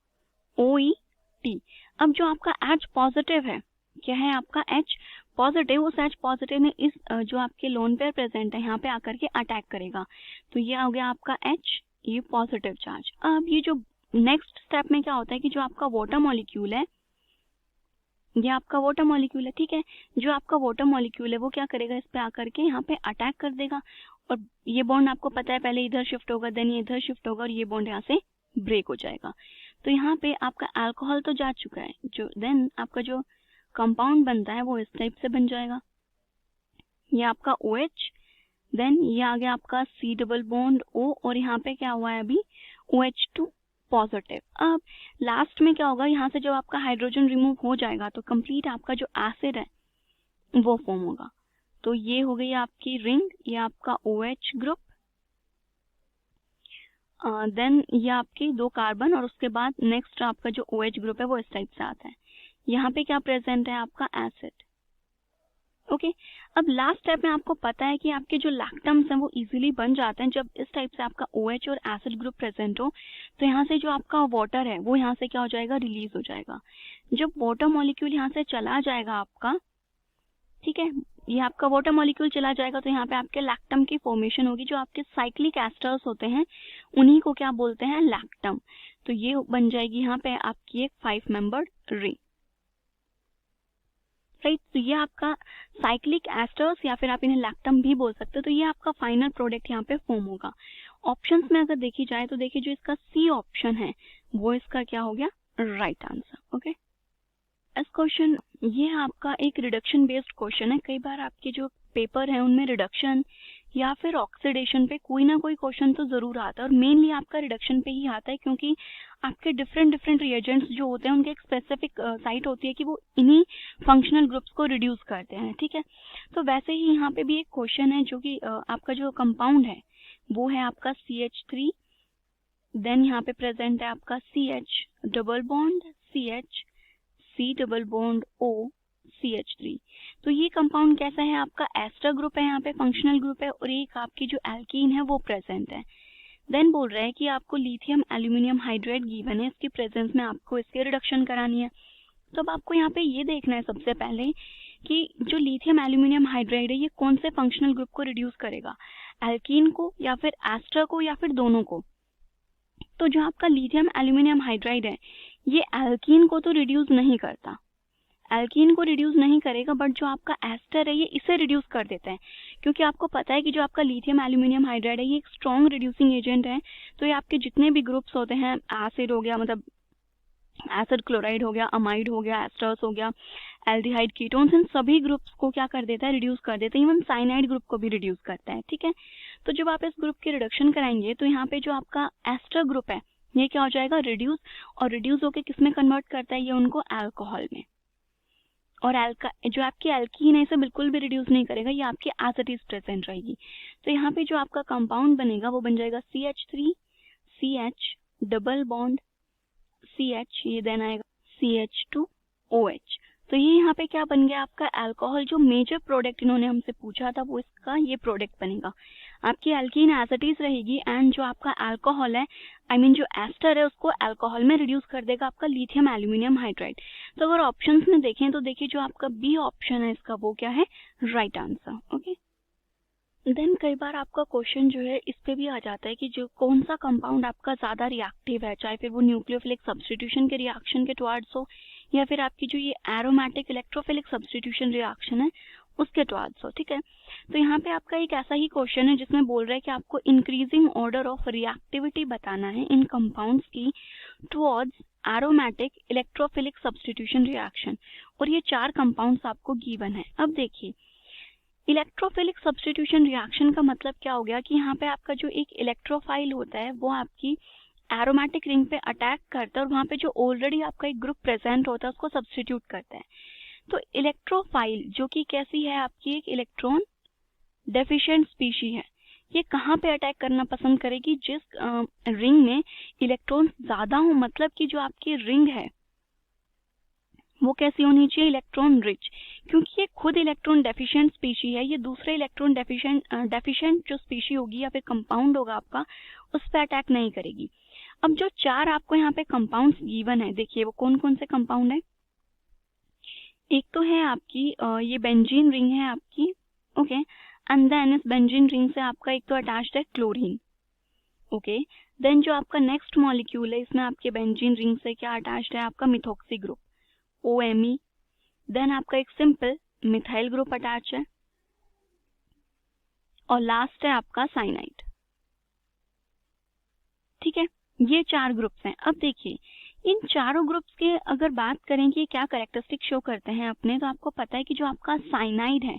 OET। अब जो आपका H पॉजिटिव है, क्या है आपका H पॉजिटिव, उस H पॉजिटिव ने इस जो आपके लोन पेयर प्रेजेंट है यहाँ पे आकर के अटैक करेगा, तो ये हो गया आपका H, ये पॉजिटिव चार्ज। अब ये जो नेक्स्ट स्टेप में क्या होता है कि जो आपका वाटर मॉलिक्यूल है, ये आपका वाटर मॉलिक्यूल है, ठीक है, जो आपका वाटर मॉलिक्यूल है वो क्या करेगा, इस पे आकर के यहाँ पे अटैक कर देगा, और ये बॉन्ड आपको पता है पहले इधर शिफ्ट होगा, देन ये इधर शिफ्ट होगा, और ये बॉन्ड यहाँ से ब्रेक हो जाएगा। तो यहाँ पे आपका अल्कोहल तो जा चुका है, जो देन आपका जो कंपाउंड बनता है वो इस टाइप से बन जाएगा, ये आपका OH, देन ये आ गया आपका C डबल बॉन्ड O, और यहाँ पे क्या हुआ है अभी OH2 पॉजिटिव। अब लास्ट में क्या होगा, यहाँ से जब आपका हाइड्रोजन रिमूव हो जाएगा तो कंप्लीट आपका जो एसिड है वो फॉर्म होगा। तो ये हो गई आपकी रिंग, ये आपका OH ग्रुप, देन ये आपकी 2 कार्बन, और उसके बाद नेक्स्ट आपका जो OH ग्रुप है वो इस टाइप से आता है। यहाँ पे क्या प्रेजेंट है आपका एसिड, ओके। अब लास्ट स्टेप में आपको पता है कि आपके जो लैक्टम्स हैं वो इजीली बन जाते हैं जब इस टाइप से आपका OH और एसिड ग्रुप प्रेजेंट हो, तो यहाँ से जो आपका वाटर है वो यहाँ से क्या हो जाएगा, रिलीज हो जाएगा। जब वाटर मॉलिक्यूल यहाँ से चला जाएगा आपका, ठीक है, ये आपका वाटर मॉलिक्यूल चला जाएगा तो यहाँ पे आपके लैक्टम की फॉर्मेशन होगी, जो आपके साइक्लिक एस्टर्स होते हैं उन्हीं को क्या बोलते हैं, लैक्टम। तो ये बन जाएगी यहाँ पे आपकी एक 5 मेंबर्ड रिंग, राइट। तो ये आपका साइक्लिक एस्टर्स या फिर आप इन्हें लैक्टम भी बोल सकते हो। तो ये आपका फाइनल प्रोडक्ट यहाँ पे फॉर्म होगा। ऑप्शंस में अगर देखी जाए तो देखिए जो इसका C ऑप्शन है वो इसका क्या हो गया, राइट आंसर, ओके। इस क्वेश्चन ये आपका एक रिडक्शन बेस्ड क्वेश्चन है। कई बार आपके जो पेपर है उनमें रिडक्शन या फिर ऑक्सीडेशन पे कोई ना कोई क्वेश्चन तो जरूर आता है, और मेनली आपका रिडक्शन पे ही आता है क्योंकि आपके डिफरेंट रिएजेंट्स जो होते हैं उनके एक स्पेसिफिक साइट होती है कि वो इन्हीं फंक्शनल ग्रुप्स को रिड्यूस करते हैं, ठीक है। तो वैसे ही यहाँ पे भी एक क्वेश्चन है जो कि आपका जो कंपाउंड है वो है आपका CH3, देन यहाँ पे प्रेजेंट है आपका CH double bond CH, C double bond O, CH3। तो ये कंपाउंड कैसा है आपका, एस्टर ग्रुप है, यहाँ पे फंक्शनल ग्रुप है, और एक आपकी जो एल्कीन है वो प्रेजेंट है। देन बोल रहा है कि आपको लिथियम एल्यूमिनियम हाइड्राइड गिवन है, इसकी प्रेजेंस में आपको इसकी रिडक्शन करानी है। तो अब आपको यहाँ पे ये देखना है सबसे पहले कि जो लिथियम एल्यूमिनियम हाइड्राइड है ये कौन से फंक्शनल ग्रुप को रिड्यूस करेगा, एल्कीन को या फिर एस्टर को या फिर दोनों को। तो जो आपका लिथियम एल्यूमिनियम हाइड्राइड है ये एल्कीन को तो रिड्यूस नहीं करता, एल्कीन को रिड्यूस नहीं करेगा, बट जो आपका एस्टर है ये इसे रिड्यूस कर देता है, क्योंकि आपको पता है कि जो आपका लिथियम एल्यूमिनियम हाइड्राइड है ये एक स्ट्रॉन्ग रिड्यूसिंग एजेंट है। तो ये आपके जितने भी ग्रुप्स होते हैं, एसिड हो गया, मतलब एसिड क्लोराइड हो गया, अमाइड हो गया, एस्टर्स हो गया, एल्डिहाइड, कीटोन्स, इन सभी ग्रुप्स को क्या कर देता है, रिड्यूस कर देता है। इवन साइनाइड ग्रुप को भी रिड्यूस करता है। ठीक है, तो जब आप इस ग्रुप की रिडक्शन कराएंगे तो यहाँ पे जो आपका एस्टर ग्रुप है ये क्या हो जाएगा, रिड्यूस, और रिड्यूस होकर किस में कन्वर्ट करता है, ये उनको अल्कोहल में। और जो आपकी एल्कीन है इसे बिल्कुल भी रिड्यूस नहीं करेगा, ये आपकी एज इट इज प्रेजेंट रहेगी। तो यहाँ पे जो आपका कंपाउंड बनेगा वो बन जाएगा CH3 CH double bond CH, ये देन आएगा CH2OH। तो ये यहाँ पे क्या बन गया आपका अल्कोहल। जो मेजर प्रोडक्ट इन्होंने हमसे पूछा था वो इसका ये प्रोडक्ट बनेगा। आपकी एल्कीन एज इट इज रहेगी, एंड जो आपका अल्कोहल है, आई मीन जो एस्टर है, उसको अल्कोहल में रिड्यूस कर देगा आपका लिथियम एल्यूमिनियम हाइड्राइड। तो अगर ऑप्शंस में देखें तो देखिए जो आपका बी ऑप्शन है इसका वो क्या है, राइट आंसर। ओके, देन कई बार आपका क्वेश्चन जो है इस पे भी आ जाता है कि जो कौन सा कंपाउंड आपका ज्यादा रिएक्टिव है, चाहे फिर वो न्यूक्लियोफिलिक सब्स्टिट्यूशन के रिएक्शन के टुवर्ड्स हो या फिर आपकी जो ये एरोमेटिक इलेक्ट्रोफिलिक सब्स्टिट्यूशन रिएक्शन है उसके टुवर्ड्स हो। ठीक है, तो यहाँ पे आपका एक ऐसा ही क्वेश्चन है जिसमें बोल रहा है कि आपको इंक्रीजिंग ऑर्डर ऑफ रिएक्टिविटी बताना है इन कंपाउंड्स की towards aromatic electrophilic substitution reaction, और ये 4 कंपाउंड्स आपको गिवन है। अब देखिए इलेक्ट्रोफिलिक सब्स्टिट्यूशन रिएक्शन का मतलब क्या हो गया कि यहाँ पे आपका जो एक इलेक्ट्रोफाइल होता है वो आपकी एरोमेटिक रिंग पे अटैक करता है और वहाँ पे जो ऑलरेडी आपका एक ग्रुप प्रेजेंट होता है उसको सब्स्टिट्यूट करता है। तो इलेक्ट्रोफाइल जो कि कैसी है, आपकी एक इलेक्ट्रॉन डेफिशिएंट स्पीशी है, ये कहाँ पे अटैक करना पसंद करेगी, जिस रिंग में इलेक्ट्रॉन ज्यादा हो, मतलब कि जो आपकी रिंग है वो कैसी होनी चाहिए, इलेक्ट्रॉन रिच। क्योंकि ये खुद इलेक्ट्रॉन डेफिशिएंट स्पीशी है, ये दूसरे इलेक्ट्रॉन डेफिशिएंट जो स्पीशी होगी या फिर कंपाउंड होगा आपका उस पर अटैक नहीं करेगी। अब जो 4 आपको यहाँ पे कंपाउंड्स गिवन है, देखिए वो कौन कौन से कंपाउंड है। एक तो है आपकी ये बेंजीन रिंग है आपकी, ओके, एंड देन इस बेंजीन रिंग से आपका एक तो अटैच्ड है क्लोरीन, ओके। देन जो आपका नेक्स्ट मॉलिक्यूल है इसमें आपके बेंजीन रिंग से क्या अटैच्ड है, आपका मिथॉक्सी ग्रुप OMe। देन आपका एक सिंपल मिथाइल ग्रुप अटैच है, और लास्ट है आपका साइनाइड। ठीक है, ये 4 ग्रुप्स हैं। अब देखिए इन चारों ग्रुप्स के अगर बात करें कि क्या कैरेक्टरिस्टिक शो करते हैं अपने, तो आपको पता है कि जो आपका साइनाइड है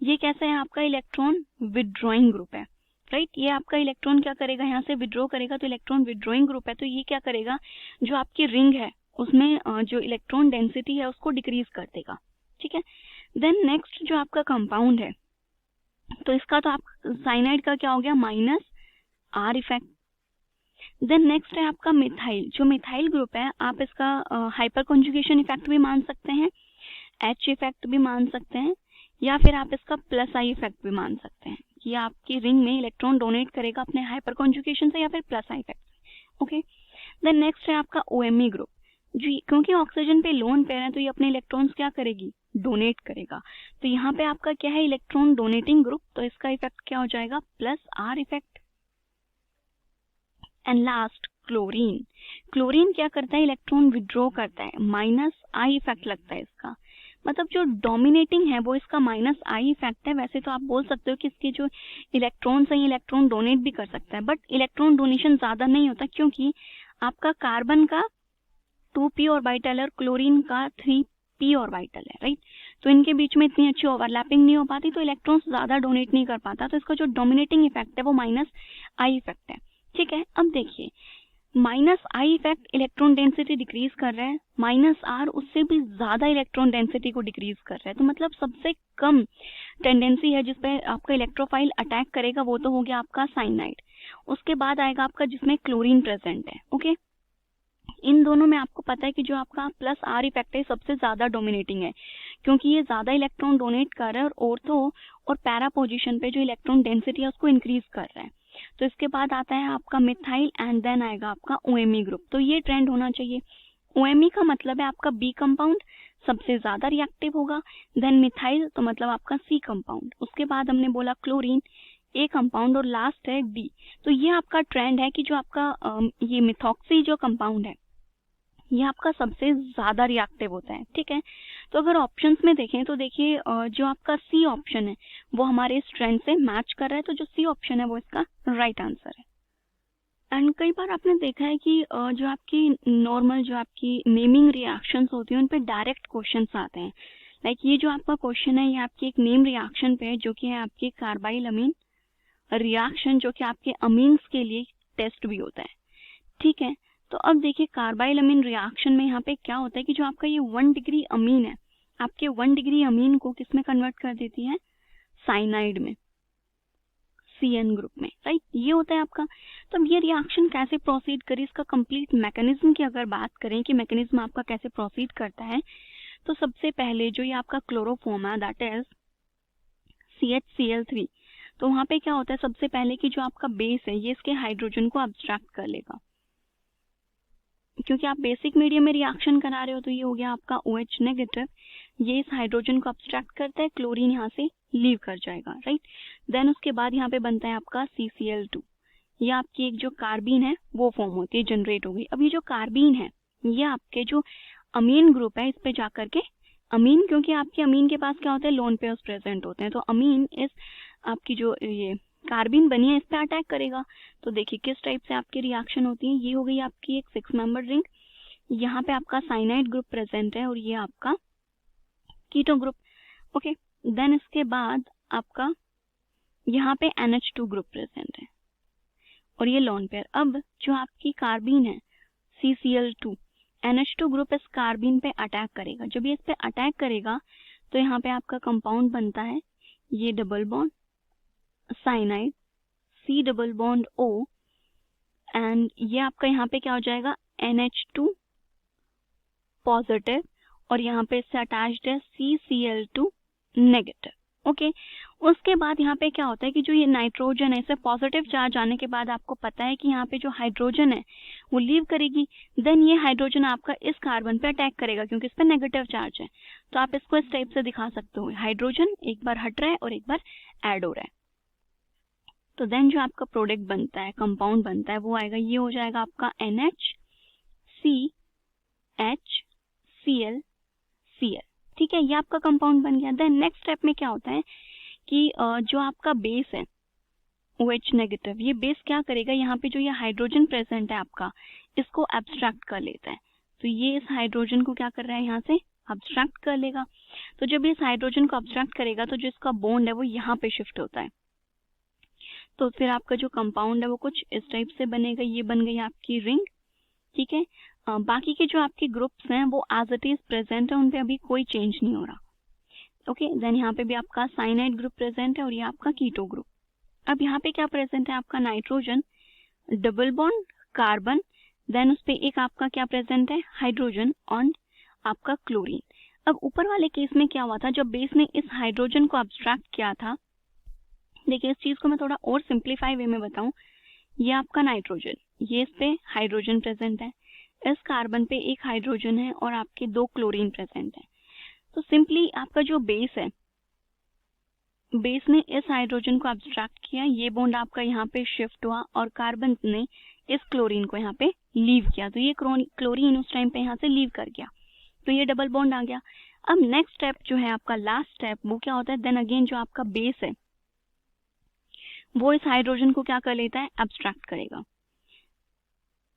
ये कैसा है, आपका इलेक्ट्रॉन विड्रॉइंग ग्रुप है, राइट। ये आपका इलेक्ट्रॉन क्या करेगा, यहाँ से विड्रॉ करेगा, तो इलेक्ट्रॉन विड्रॉइंग ग्रुप है। तो ये क्या करेगा, जो आपकी रिंग है उसमें जो इलेक्ट्रॉन डेंसिटी है उसको डिक्रीज कर देगा। ठीक है, देन नेक्स्ट जो आपका कंपाउंड है, तो इसका तो आप साइनाइड का क्या हो गया, -R इफेक्ट। देन नेक्स्ट है आपका मिथाइल, जो मिथाइल ग्रुप है आप इसका हाइपर कॉन्जुगेशन इफेक्ट भी मान सकते हैं, H इफेक्ट भी मान सकते हैं, या फिर आप इसका +I इफेक्ट भी मान सकते हैं कि आपकी रिंग में इलेक्ट्रॉन डोनेट करेगा अपने हाइपर कॉन्जुगेशन से या फिर +I इफेक्ट से। ओके, देन नेक्स्ट है आपका OMe ग्रुप, जी क्योंकि ऑक्सीजन पे लोन पेयर है तो ये अपने इलेक्ट्रॉन्स क्या करेगी, डोनेट करेगा। तो यहाँ पे आपका क्या है, इलेक्ट्रॉन डोनेटिंग ग्रुप, तो इसका इफेक्ट क्या हो जाएगा, +R effect. And last chlorine, chlorine क्या करता है, इलेक्ट्रॉन विड्रॉ करता है, -I इफेक्ट लगता है इसका। मतलब जो डोमिनेटिंग है वो इसका -I इफेक्ट है। वैसे तो आप बोल सकते हो कि इसके जो इलेक्ट्रॉन्स हैं इलेक्ट्रॉन डोनेट भी कर सकता है, बट इलेक्ट्रॉन डोनेशन ज्यादा नहीं होता क्योंकि आपका कार्बन का 2p ऑर्बिटल और क्लोरीन का 3p ऑर्बिटल है, राइट। तो इनके बीच में इतनी अच्छी ओवरलैपिंग नहीं हो पाती, तो इलेक्ट्रॉन्स ज्यादा डोनेट नहीं कर पाता, तो इसका जो डोमिनेटिंग इफेक्ट है वो -I इफेक्ट है। ठीक है, अब देखिए -I effect electron density decrease कर रहा है, -R उससे भी ज्यादा इलेक्ट्रॉन डेंसिटी को डिक्रीज कर रहा है। तो मतलब सबसे कम टेंडेंसी है जिसपे आपका इलेक्ट्रोफाइल अटैक करेगा वो तो हो गया आपका साइनाइड। उसके बाद आएगा आपका जिसमें क्लोरीन प्रेजेंट है, ओके। इन दोनों में आपको पता है कि जो आपका +R इफेक्ट है सबसे ज्यादा डोमिनेटिंग है, क्योंकि ये ज्यादा इलेक्ट्रॉन डोनेट कर रहा है और ऑर्थो और पैरा पोजीशन पे जो इलेक्ट्रॉन डेंसिटी है उसको इंक्रीज कर रहा है। तो इसके बाद आता है आपका मिथाइल एंड देन आएगा आपका ओएमई ग्रुप। तो ये ट्रेंड होना चाहिए। ओएमई का मतलब है आपका बी कंपाउंड सबसे ज्यादा रिएक्टिव होगा, देन मिथाइल तो मतलब आपका सी कंपाउंड, उसके बाद हमने बोला क्लोरीन ए कंपाउंड और लास्ट है डी। तो ये आपका ट्रेंड है कि जो आपका ये मिथॉक्सी जो कंपाउंड है ये आपका सबसे ज्यादा रिएक्टिव होता है। ठीक है, तो अगर ऑप्शंस में देखें तो देखिए जो आपका सी ऑप्शन है वो हमारे इस ट्रेंड से मैच कर रहा है, तो जो सी ऑप्शन है वो इसका राइट आंसर है। एंड कई बार आपने देखा है कि जो आपकी नॉर्मल जो आपकी नेमिंग रिएक्शंस होती हैं उन पे डायरेक्ट क्वेश्चंस आते हैं। लाइक ये जो आपका क्वेश्चन है ये आपकी एक नेम रिएक्शन पे है जो कि है आपकी कार्बाइल अमीन रिएक्शन, जो कि आपके अमीन्स के लिए टेस्ट भी होता है। ठीक है, तो अब देखिए कार्बाइल अमीन रिएक्शन में यहाँ पे क्या होता है कि जो आपका ये 1 डिग्री अमीन है आपके 1 डिग्री अमीन को किस में कन्वर्ट कर देती है, साइनाइड में, CN ग्रुप में, राइट। ये होता है आपका। तो अब ये रिएक्शन कैसे प्रोसीड करे, इसका कंप्लीट मैकेनिज्म की अगर बात करें कि मैकेनिज्म आपका कैसे प्रोसीड करता है, तो सबसे पहले जो ये आपका क्लोरोफॉर्म है दैट इज CHCl3, तो वहां पे क्या होता है सबसे पहले कि जो आपका बेस है ये इसके हाइड्रोजन को अब्स्ट्रैक्ट कर लेगा, क्योंकि आप बेसिक मीडियम में रिएक्शन करा रहे हो। तो ये हो गया आपका OH नेगेटिव, ये इस हाइड्रोजन को अब्स्ट्रैक्ट करता है, क्लोरीन यहाँ से लीव कर जाएगा, राइट। देन उसके बाद यहाँ पे बनता है आपका CCl2, ये आपकी एक जो कार्बीन है वो फॉर्म होती है, जनरेट हो गई। अब ये जो कार्बीन है ये आपके जो अमीन ग्रुप है इस पे जाकर के अमीन, क्योंकि आपके अमीन के पास क्या होता है लोन पेयर्स प्रेजेंट होते हैं, तो अमीन इस आपकी जो ये कार्बीन बनी है इस पे अटैक करेगा। तो देखिए किस टाइप से आपकी रिएक्शन होती है। ये हो गई आपकी एक 6 मेंबर रिंग, यहाँ पे आपका साइनाइड ग्रुप प्रेजेंट है और ये आपका कीटो ग्रुप। ओके, देन इसके बाद आपका यहाँ पे NH2 ग्रुप प्रेजेंट है और ये लोन पेयर। अब जो आपकी कार्बीन है CCl2, NH2 ग्रुप इस कार्बीन पे अटैक करेगा। जब ये इस पे अटैक करेगा तो यहाँ पे आपका कंपाउंड बनता है ये double bond cyanide C double bond O, and ये आपका यहाँ पे क्या हो जाएगा NH2 पॉजिटिव और यहाँ पे इससे अटैच्ड है CCl2 नेगेटिव। ओके, उसके बाद यहाँ पे क्या होता है कि जो ये नाइट्रोजन है इसे पॉजिटिव चार्ज आने के बाद आपको पता है कि यहाँ पे जो हाइड्रोजन है वो लीव करेगी, देन ये हाइड्रोजन आपका इस कार्बन पे अटैक करेगा क्योंकि इस पे नेगेटिव चार्ज है। तो आप इसको इस टाइप से दिखा सकते हो, हाइड्रोजन एक बार हट रहा है और एक बार ऐड हो रहा है। तो देन जो आपका प्रोडक्ट बनता है, कंपाउंड बनता है, वो आएगा, ये हो जाएगा आपका NHCHCl। ठीक है, ये आपका कंपाउंड बन गया। देन नेक्स्ट स्टेप में क्या होता है कि जो आपका बेस है OH नेगेटिव, ये बेस क्या करेगा, यहाँ पे जो ये हाइड्रोजन प्रेजेंट है आपका इसको एब्स्ट्रैक्ट कर लेता है। तो ये इस हाइड्रोजन को क्या कर रहा है यहाँ से एब्स्ट्रैक्ट कर लेगा। तो जब ये इस हाइड्रोजन को एब्स्ट्रैक्ट करेगा तो जो इसका बॉन्ड है वो यहाँ पे शिफ्ट होता है। तो फिर आपका जो कंपाउंड है वो कुछ इस टाइप से बनेगा, ये बन गई आपकी रिंग। ठीक है, बाकी के जो आपके ग्रुप्स हैं वो एज इट इज प्रेजेंट है, उन पे अभी कोई चेंज नहीं हो रहा। ओके, देन यहाँ पे भी आपका साइनाइड ग्रुप प्रेजेंट है और ये आपका कीटो ग्रुप। अब यहाँ पे क्या प्रेजेंट है आपका nitrogen double bond carbon, then उस पे एक आपका क्या प्रेजेंट है हाइड्रोजन और आपका क्लोरीन। अब ऊपर वाले केस में क्या हुआ था, जब बेस ने इस हाइड्रोजन को एब्स्ट्रैक्ट किया था, देखिए इस चीज को मैं थोड़ा और सिंप्लीफाई वे में बताऊं, ये आपका नाइट्रोजन, ये इस पे हाइड्रोजन प्रेजेंट है, इस कार्बन पे एक हाइड्रोजन है और आपके 2 क्लोरीन प्रेजेंट है। तो सिंपली आपका जो बेस है, बेस ने इस हाइड्रोजन को एब्स्ट्रैक्ट किया, ये बॉन्ड आपका यहाँ पे शिफ्ट हुआ और कार्बन ने इस क्लोरीन को यहाँ पे लीव किया। तो ये क्लोरीन उस टाइम पे यहाँ से लीव कर गया, तो ये डबल बॉन्ड आ गया। अब नेक्स्ट स्टेप जो है आपका लास्ट स्टेप, वो क्या होता है, देन अगेन जो आपका बेस है वो इस हाइड्रोजन को क्या कर लेता है, एब्स्ट्रैक्ट करेगा।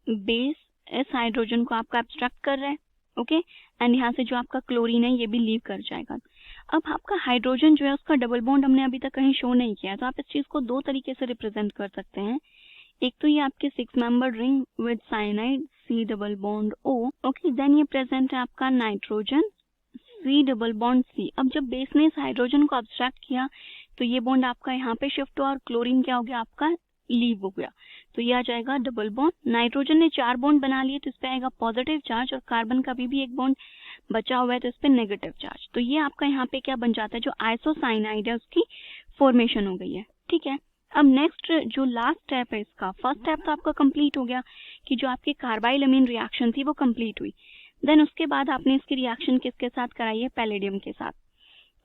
बेस इस हाइड्रोजन को आपका एब्स्ट्रैक्ट कर रहा है, ओके, एंड यहाँ से जो आपका क्लोरीन है ये भी लीव कर जाएगा। अब आपका हाइड्रोजन जो है उसका डबल बॉन्ड हमने अभी तक कहीं शो नहीं किया, तो आप इस चीज को 2 तरीके से रिप्रेजेंट कर सकते हैं। एक तो ये आपके 6 member ring with cyanide C double bond O, okay, then ये प्रेजेंट है आपका nitrogen C double bond C। अब जब बेस ने इस हाइड्रोजन को एब्स्ट्रैक्ट किया तो ये बॉन्ड आपका यहाँ पे शिफ्ट हुआ और क्लोरीन क्या हो गया आपका लीव हो गया, तो ये आ जाएगा डबल बॉन्ड। नाइट्रोजन ने 4 बॉन्ड बना लिए तो इस पे आएगा पॉजिटिव चार्ज और कार्बन का भी एक बॉन्ड बचा हुआ है तो इस पे नेगेटिव चार्ज। तो ये आपका यहाँ पे क्या बन जाता है, जो आइसोसाइनाइड है उसकी फॉर्मेशन हो गई है। ठीक है, अब नेक्स्ट जो लास्ट स्टेप है इसका, फर्स्ट स्टेप तो आपका कंप्लीट हो गया कि जो आपकी कार्बाइलअमीन रिएक्शन थी वो कंप्लीट हुई। देन उसके बाद आपने इसकी रिएक्शन किसके साथ कराई है, पैलेडियम के साथ।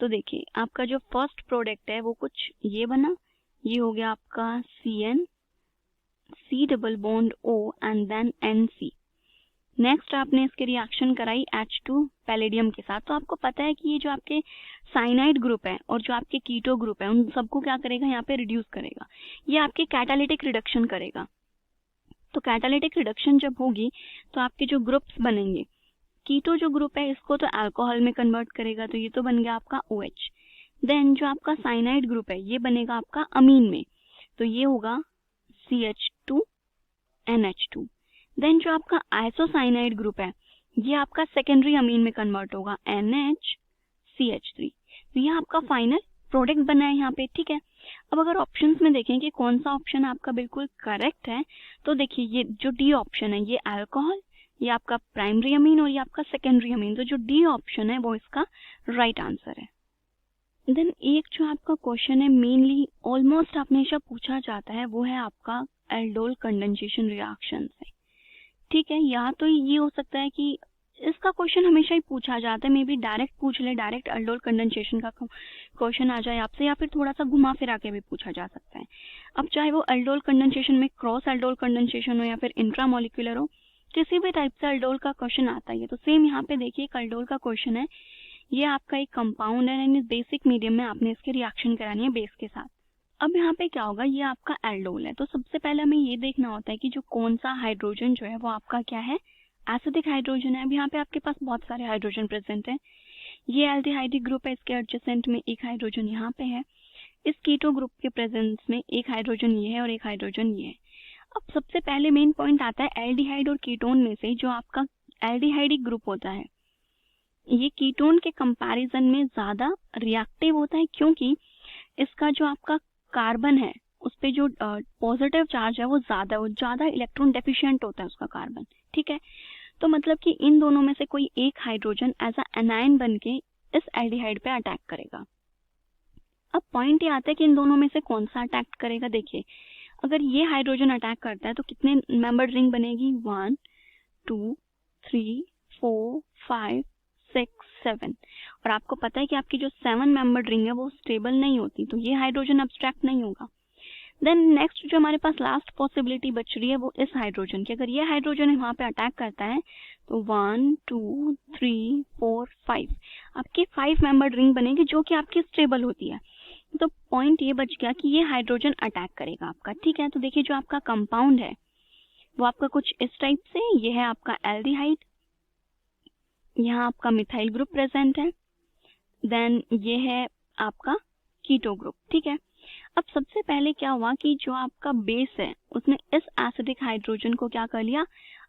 तो देखिए आपका जो फर्स्ट प्रोडक्ट है वो कुछ ये बना, ये हो गया आपका CN, C double bond O and then NC। Next आपने इसकी रिएक्शन कराई H2 पैलेडियम के साथ। तो आपको पता है कि ये जो आपके साइनाइड ग्रुप है और जो आपके कीटो ग्रुप है उन सबको क्या करेगा, यहाँ पे रिड्यूस करेगा, ये आपके कैटालिटिक रिडक्शन करेगा। तो कैटालिटिक रिडक्शन जब होगी तो आपके जो ग्रुप्स बनेंगे, कीटो जो ग्रुप है इसको तो अल्कोहल में कन्वर्ट करेगा, तो ये तो बन गया आपका OH। देन जो आपका साइनाइड ग्रुप है ये बनेगा आपका अमीन में, तो ये होगा CH2 NH2। देन जो आपका आइसोसाइनाइड ग्रुप है ये आपका सेकेंडरी अमीन में कन्वर्ट होगा NHCH3। तो ये आपका फाइनल प्रोडक्ट बना है यहाँ पे। ठीक है, अब अगर ऑप्शंस में देखें कि कौन सा ऑप्शन आपका बिल्कुल करेक्ट है, तो देखिए ये जो डी ऑप्शन है ये अल्कोहल, ये आपका प्राइमरी अमीन और ये आपका सेकेंडरी अमीन। तो जो डी ऑप्शन है वो इसका राइट आंसर है। देन एक जो आपका क्वेश्चन है मेनली ऑलमोस्ट हमेशा पूछा जाता है वो है आपका एल्डोल कंडेंसेशन रिएक्शन से। ठीक है, या तो ये हो सकता है कि इसका क्वेश्चन हमेशा ही पूछा जाता है, मे बी डायरेक्ट पूछ ले, डायरेक्ट एल्डोल कंडेंसेशन का क्वेश्चन आ जाए आपसे, या फिर थोड़ा सा घुमा फिरा के भी पूछा जा सकता है। अब चाहे वो एल्डोल कंडेंसेशन में क्रॉस एल्डोल कंडेंसेशन हो या फिर इंट्रामोलिकुलर हो, किसी भी टाइप से एल्डोल का क्वेश्चन आता है। तो सेम यहाँ पे देखिए एक एल्डोल का क्वेश्चन है, ये आपका एक कंपाउंड है एंड बेसिक मीडियम में आपने इसकी रिएक्शन करानी है बेस के साथ। अब यहाँ पे क्या होगा, ये आपका एल्डोल है, तो सबसे पहले हमें ये देखना होता है कि जो कौन सा हाइड्रोजन जो है वो आपका क्या है, एसिडिक हाइड्रोजन है। अब यहाँ पे आपके पास बहुत सारे हाइड्रोजन प्रेजेंट है, ये एल्डिहाइडिक ग्रुप है, इसके एडजेसेंट में एक हाइड्रोजन यहाँ पे है, इस कीटो ग्रुप के प्रेजेंस में एक हाइड्रोजन ये है और एक हाइड्रोजन ये है। अब सबसे पहले मेन पॉइंट आता है एल्डिहाइड और कीटोन में से जो आपका एल्डिहाइडिक ग्रुप होता है ये कीटोन के कंपैरिजन में ज्यादा रिएक्टिव होता है, क्योंकि इसका जो आपका कार्बन है उस पे जो पॉजिटिव चार्ज है वो ज्यादा इलेक्ट्रॉन डेफिशिएंट होता है उसका कार्बन। ठीक है, तो मतलब कि इन दोनों में से कोई एक हाइड्रोजन एज अ एनायन बन के इस एल्डिहाइड पे अटैक करेगा। अब पॉइंट ये आता है कि इन दोनों में से कौन सा अटैक करेगा। देखिए अगर ये हाइड्रोजन अटैक करता है तो कितने मेंबर्ड रिंग बनेगी, 1 2 3 4 5 6 7। और आपको पता है कि आपकी जो 7 मेंबर्ड रिंग है वो स्टेबल नहीं होती, तो ये हाइड्रोजन अब्स्ट्रैक्ट नहीं होगा। देन नेक्स्ट जो हमारे पास लास्ट पॉसिबिलिटी बच रही है वो इस हाइड्रोजन की, अगर ये हाइड्रोजन वहां पे अटैक करता है तो 1 2 3 4 5 आपकी 5 मेंबर्ड रिंग बनेगी जो कि आपकी स्टेबल होती है। तो पॉइंट ये बच गया कि ये हाइड्रोजन अटैक करेगा आपका। ठीक है, तो देखिए जो आपका कंपाउंड है वो आपका कुछ इस टाइप से, ये है आपका एल्डिहाइड, यहाँ आपका मिथाइल ग्रुप प्रेजेंट है, देन ये है आपका कीटो ग्रुप। ठीक है, अब सबसे पहले क्या हुआ कि जो आपका बेस है उसने इस एसिडिक हाइड्रोजन को क्या कर लिया,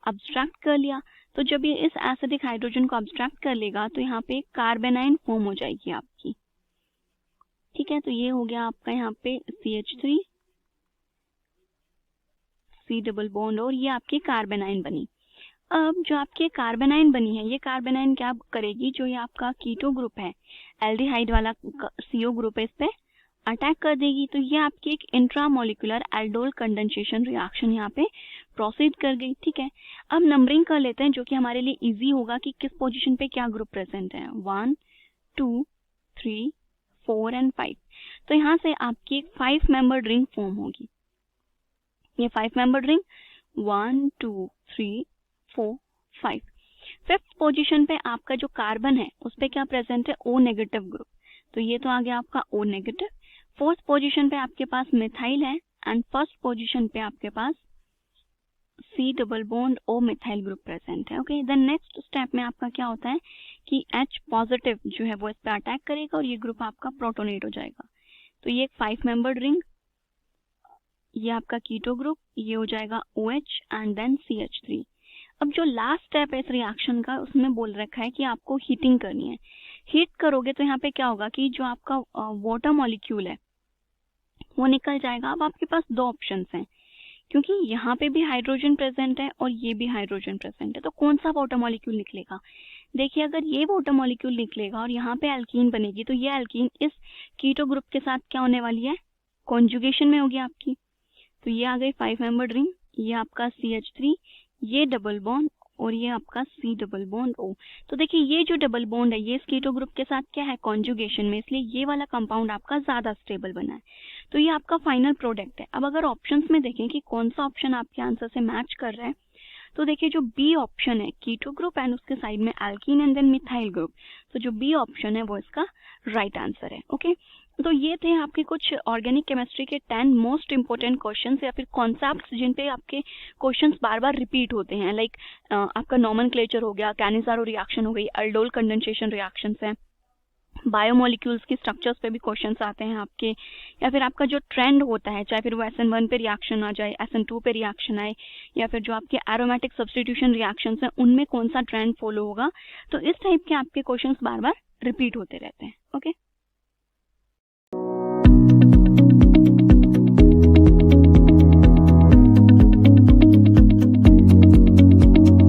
अब्स्ट्रैक्ट कर लिया। तो जब ये इस एसिडिक हाइड्रोजन को अब्स्ट्रैक्ट कर लेगा तो यहाँ पे कार्बेनाइन फॉर्म हो जाएगी आपकी। ठीक है, तो ये हो गया आपका यहाँ पे CH3 C डबल बॉन्ड और ये आपकी कार्बेनाइन बनी। अब जो आपकी कार्बेनाइन बनी है ये कार्बेनाइन क्या करेगी, जो ये आपका कीटो ग्रुप है एल्डिहाइड वाला CO ग्रुप है इस पे अटैक कर देगी। तो ये आपकी एक इंट्रामोलिकुलर एल्डोल कंडेंसेशन रिएक्शन यहाँ पे प्रोसीड कर गई। ठीक है, अब नंबरिंग कर लेते हैं जो कि हमारे लिए इजी होगा कि किस पोजीशन पे क्या ग्रुप प्रेजेंट है, 1 2 3 4 एंड 5। तो यहाँ से आपकी एक 5 मेंबर्ड रिंग फॉर्म होगी। ये 5 मेंबर्ड रिंग 1 2 3 4 5। फिफ्थ पोजीशन पे आपका जो कार्बन है उस पे क्या प्रेजेंट है, O नेगेटिव ग्रुप, तो ये तो आ गया आपका O नेगेटिव। फोर्थ पोजीशन पे आपके पास मिथाइल है एंड फर्स्ट पोजीशन पे आपके पास C double bond O methyl group present है। ओके, देन नेक्स्ट स्टेप में आपका क्या होता है कि H पॉजिटिव जो है वो इस पे अटैक करेगा और ये ग्रुप आपका प्रोटोनेट हो जाएगा। तो ये एक 5 मेंबर्ड रिंग, ये आपका कीटो ग्रुप, ये हो जाएगा OH एंड देन CH3। अब जो लास्ट स्टेप है इस रिएक्शन का उसमें बोल रखा है कि आपको हीटिंग करनी है। हीट करोगे तो यहाँ पे क्या होगा कि जो आपका वाटर मॉलिक्यूल है वो निकल जाएगा। अब आपके पास दो ऑप्शंस हैं, क्योंकि यहाँ पे भी हाइड्रोजन प्रेजेंट है और ये भी हाइड्रोजन प्रेजेंट है, तो कौन सा वाटर मॉलिक्यूल निकलेगा। देखिए अगर ये वाटर मॉलिक्यूल निकलेगा और यहाँ पे एल्कीन बनेगी तो ये एल्कीन इस कीटो ग्रुप के साथ क्या होने वाली है, कॉन्जुगेशन में होगी आपकी। तो ये आ गई 5 मेंबर्ड रिंग, ये आपका CH3, ये डबल बॉन्ड और ये आपका C डबल बॉन्ड O। तो देखिए ये जो डबल बॉन्ड है ये इस कीटो ग्रुप के साथ क्या है, कॉन्जुगेशन में, इसलिए ये वाला कंपाउंड आपका ज्यादा स्टेबल बना है। तो ये आपका फाइनल प्रोडक्ट है। अब अगर ऑप्शंस में देखें कि कौन सा ऑप्शन आपके आंसर से मैच कर रहा है, तो देखिए जो बी ऑप्शन है कीटो ग्रुप एंड उसके साइड में alkene and then methyl group, तो जो बी ऑप्शन है वो इसका राइट आंसर है। ओके, तो ये थे आपके कुछ ऑर्गेनिक केमिस्ट्री के 10 मोस्ट इंपोर्टेंट क्वेश्चंस या फिर कॉन्सेप्ट्स जिन पे आपके क्वेश्चंस बार बार रिपीट होते हैं। लाइक आपका नॉमेनक्लेचर हो गया, कैनिज़ारो रिएक्शन हो गई, अल्डोल कंडेंसेशन रिएक्शंस है, बायोमोलिक्यूल्स की स्ट्रक्चर्स पे भी क्वेश्चंस आते हैं आपके, या फिर आपका जो ट्रेंड होता है चाहे फिर वो SN1 पे रिएक्शन आ जाए, SN2 पे रिएक्शन आए, या फिर जो आपके एरोमेटिक सब्स्टिट्यूशन रिएक्शंस हैं उनमें कौन सा ट्रेंड फॉलो होगा। तो इस टाइप के आपके क्वेश्चंस बार बार रिपीट होते रहते हैं। ओके।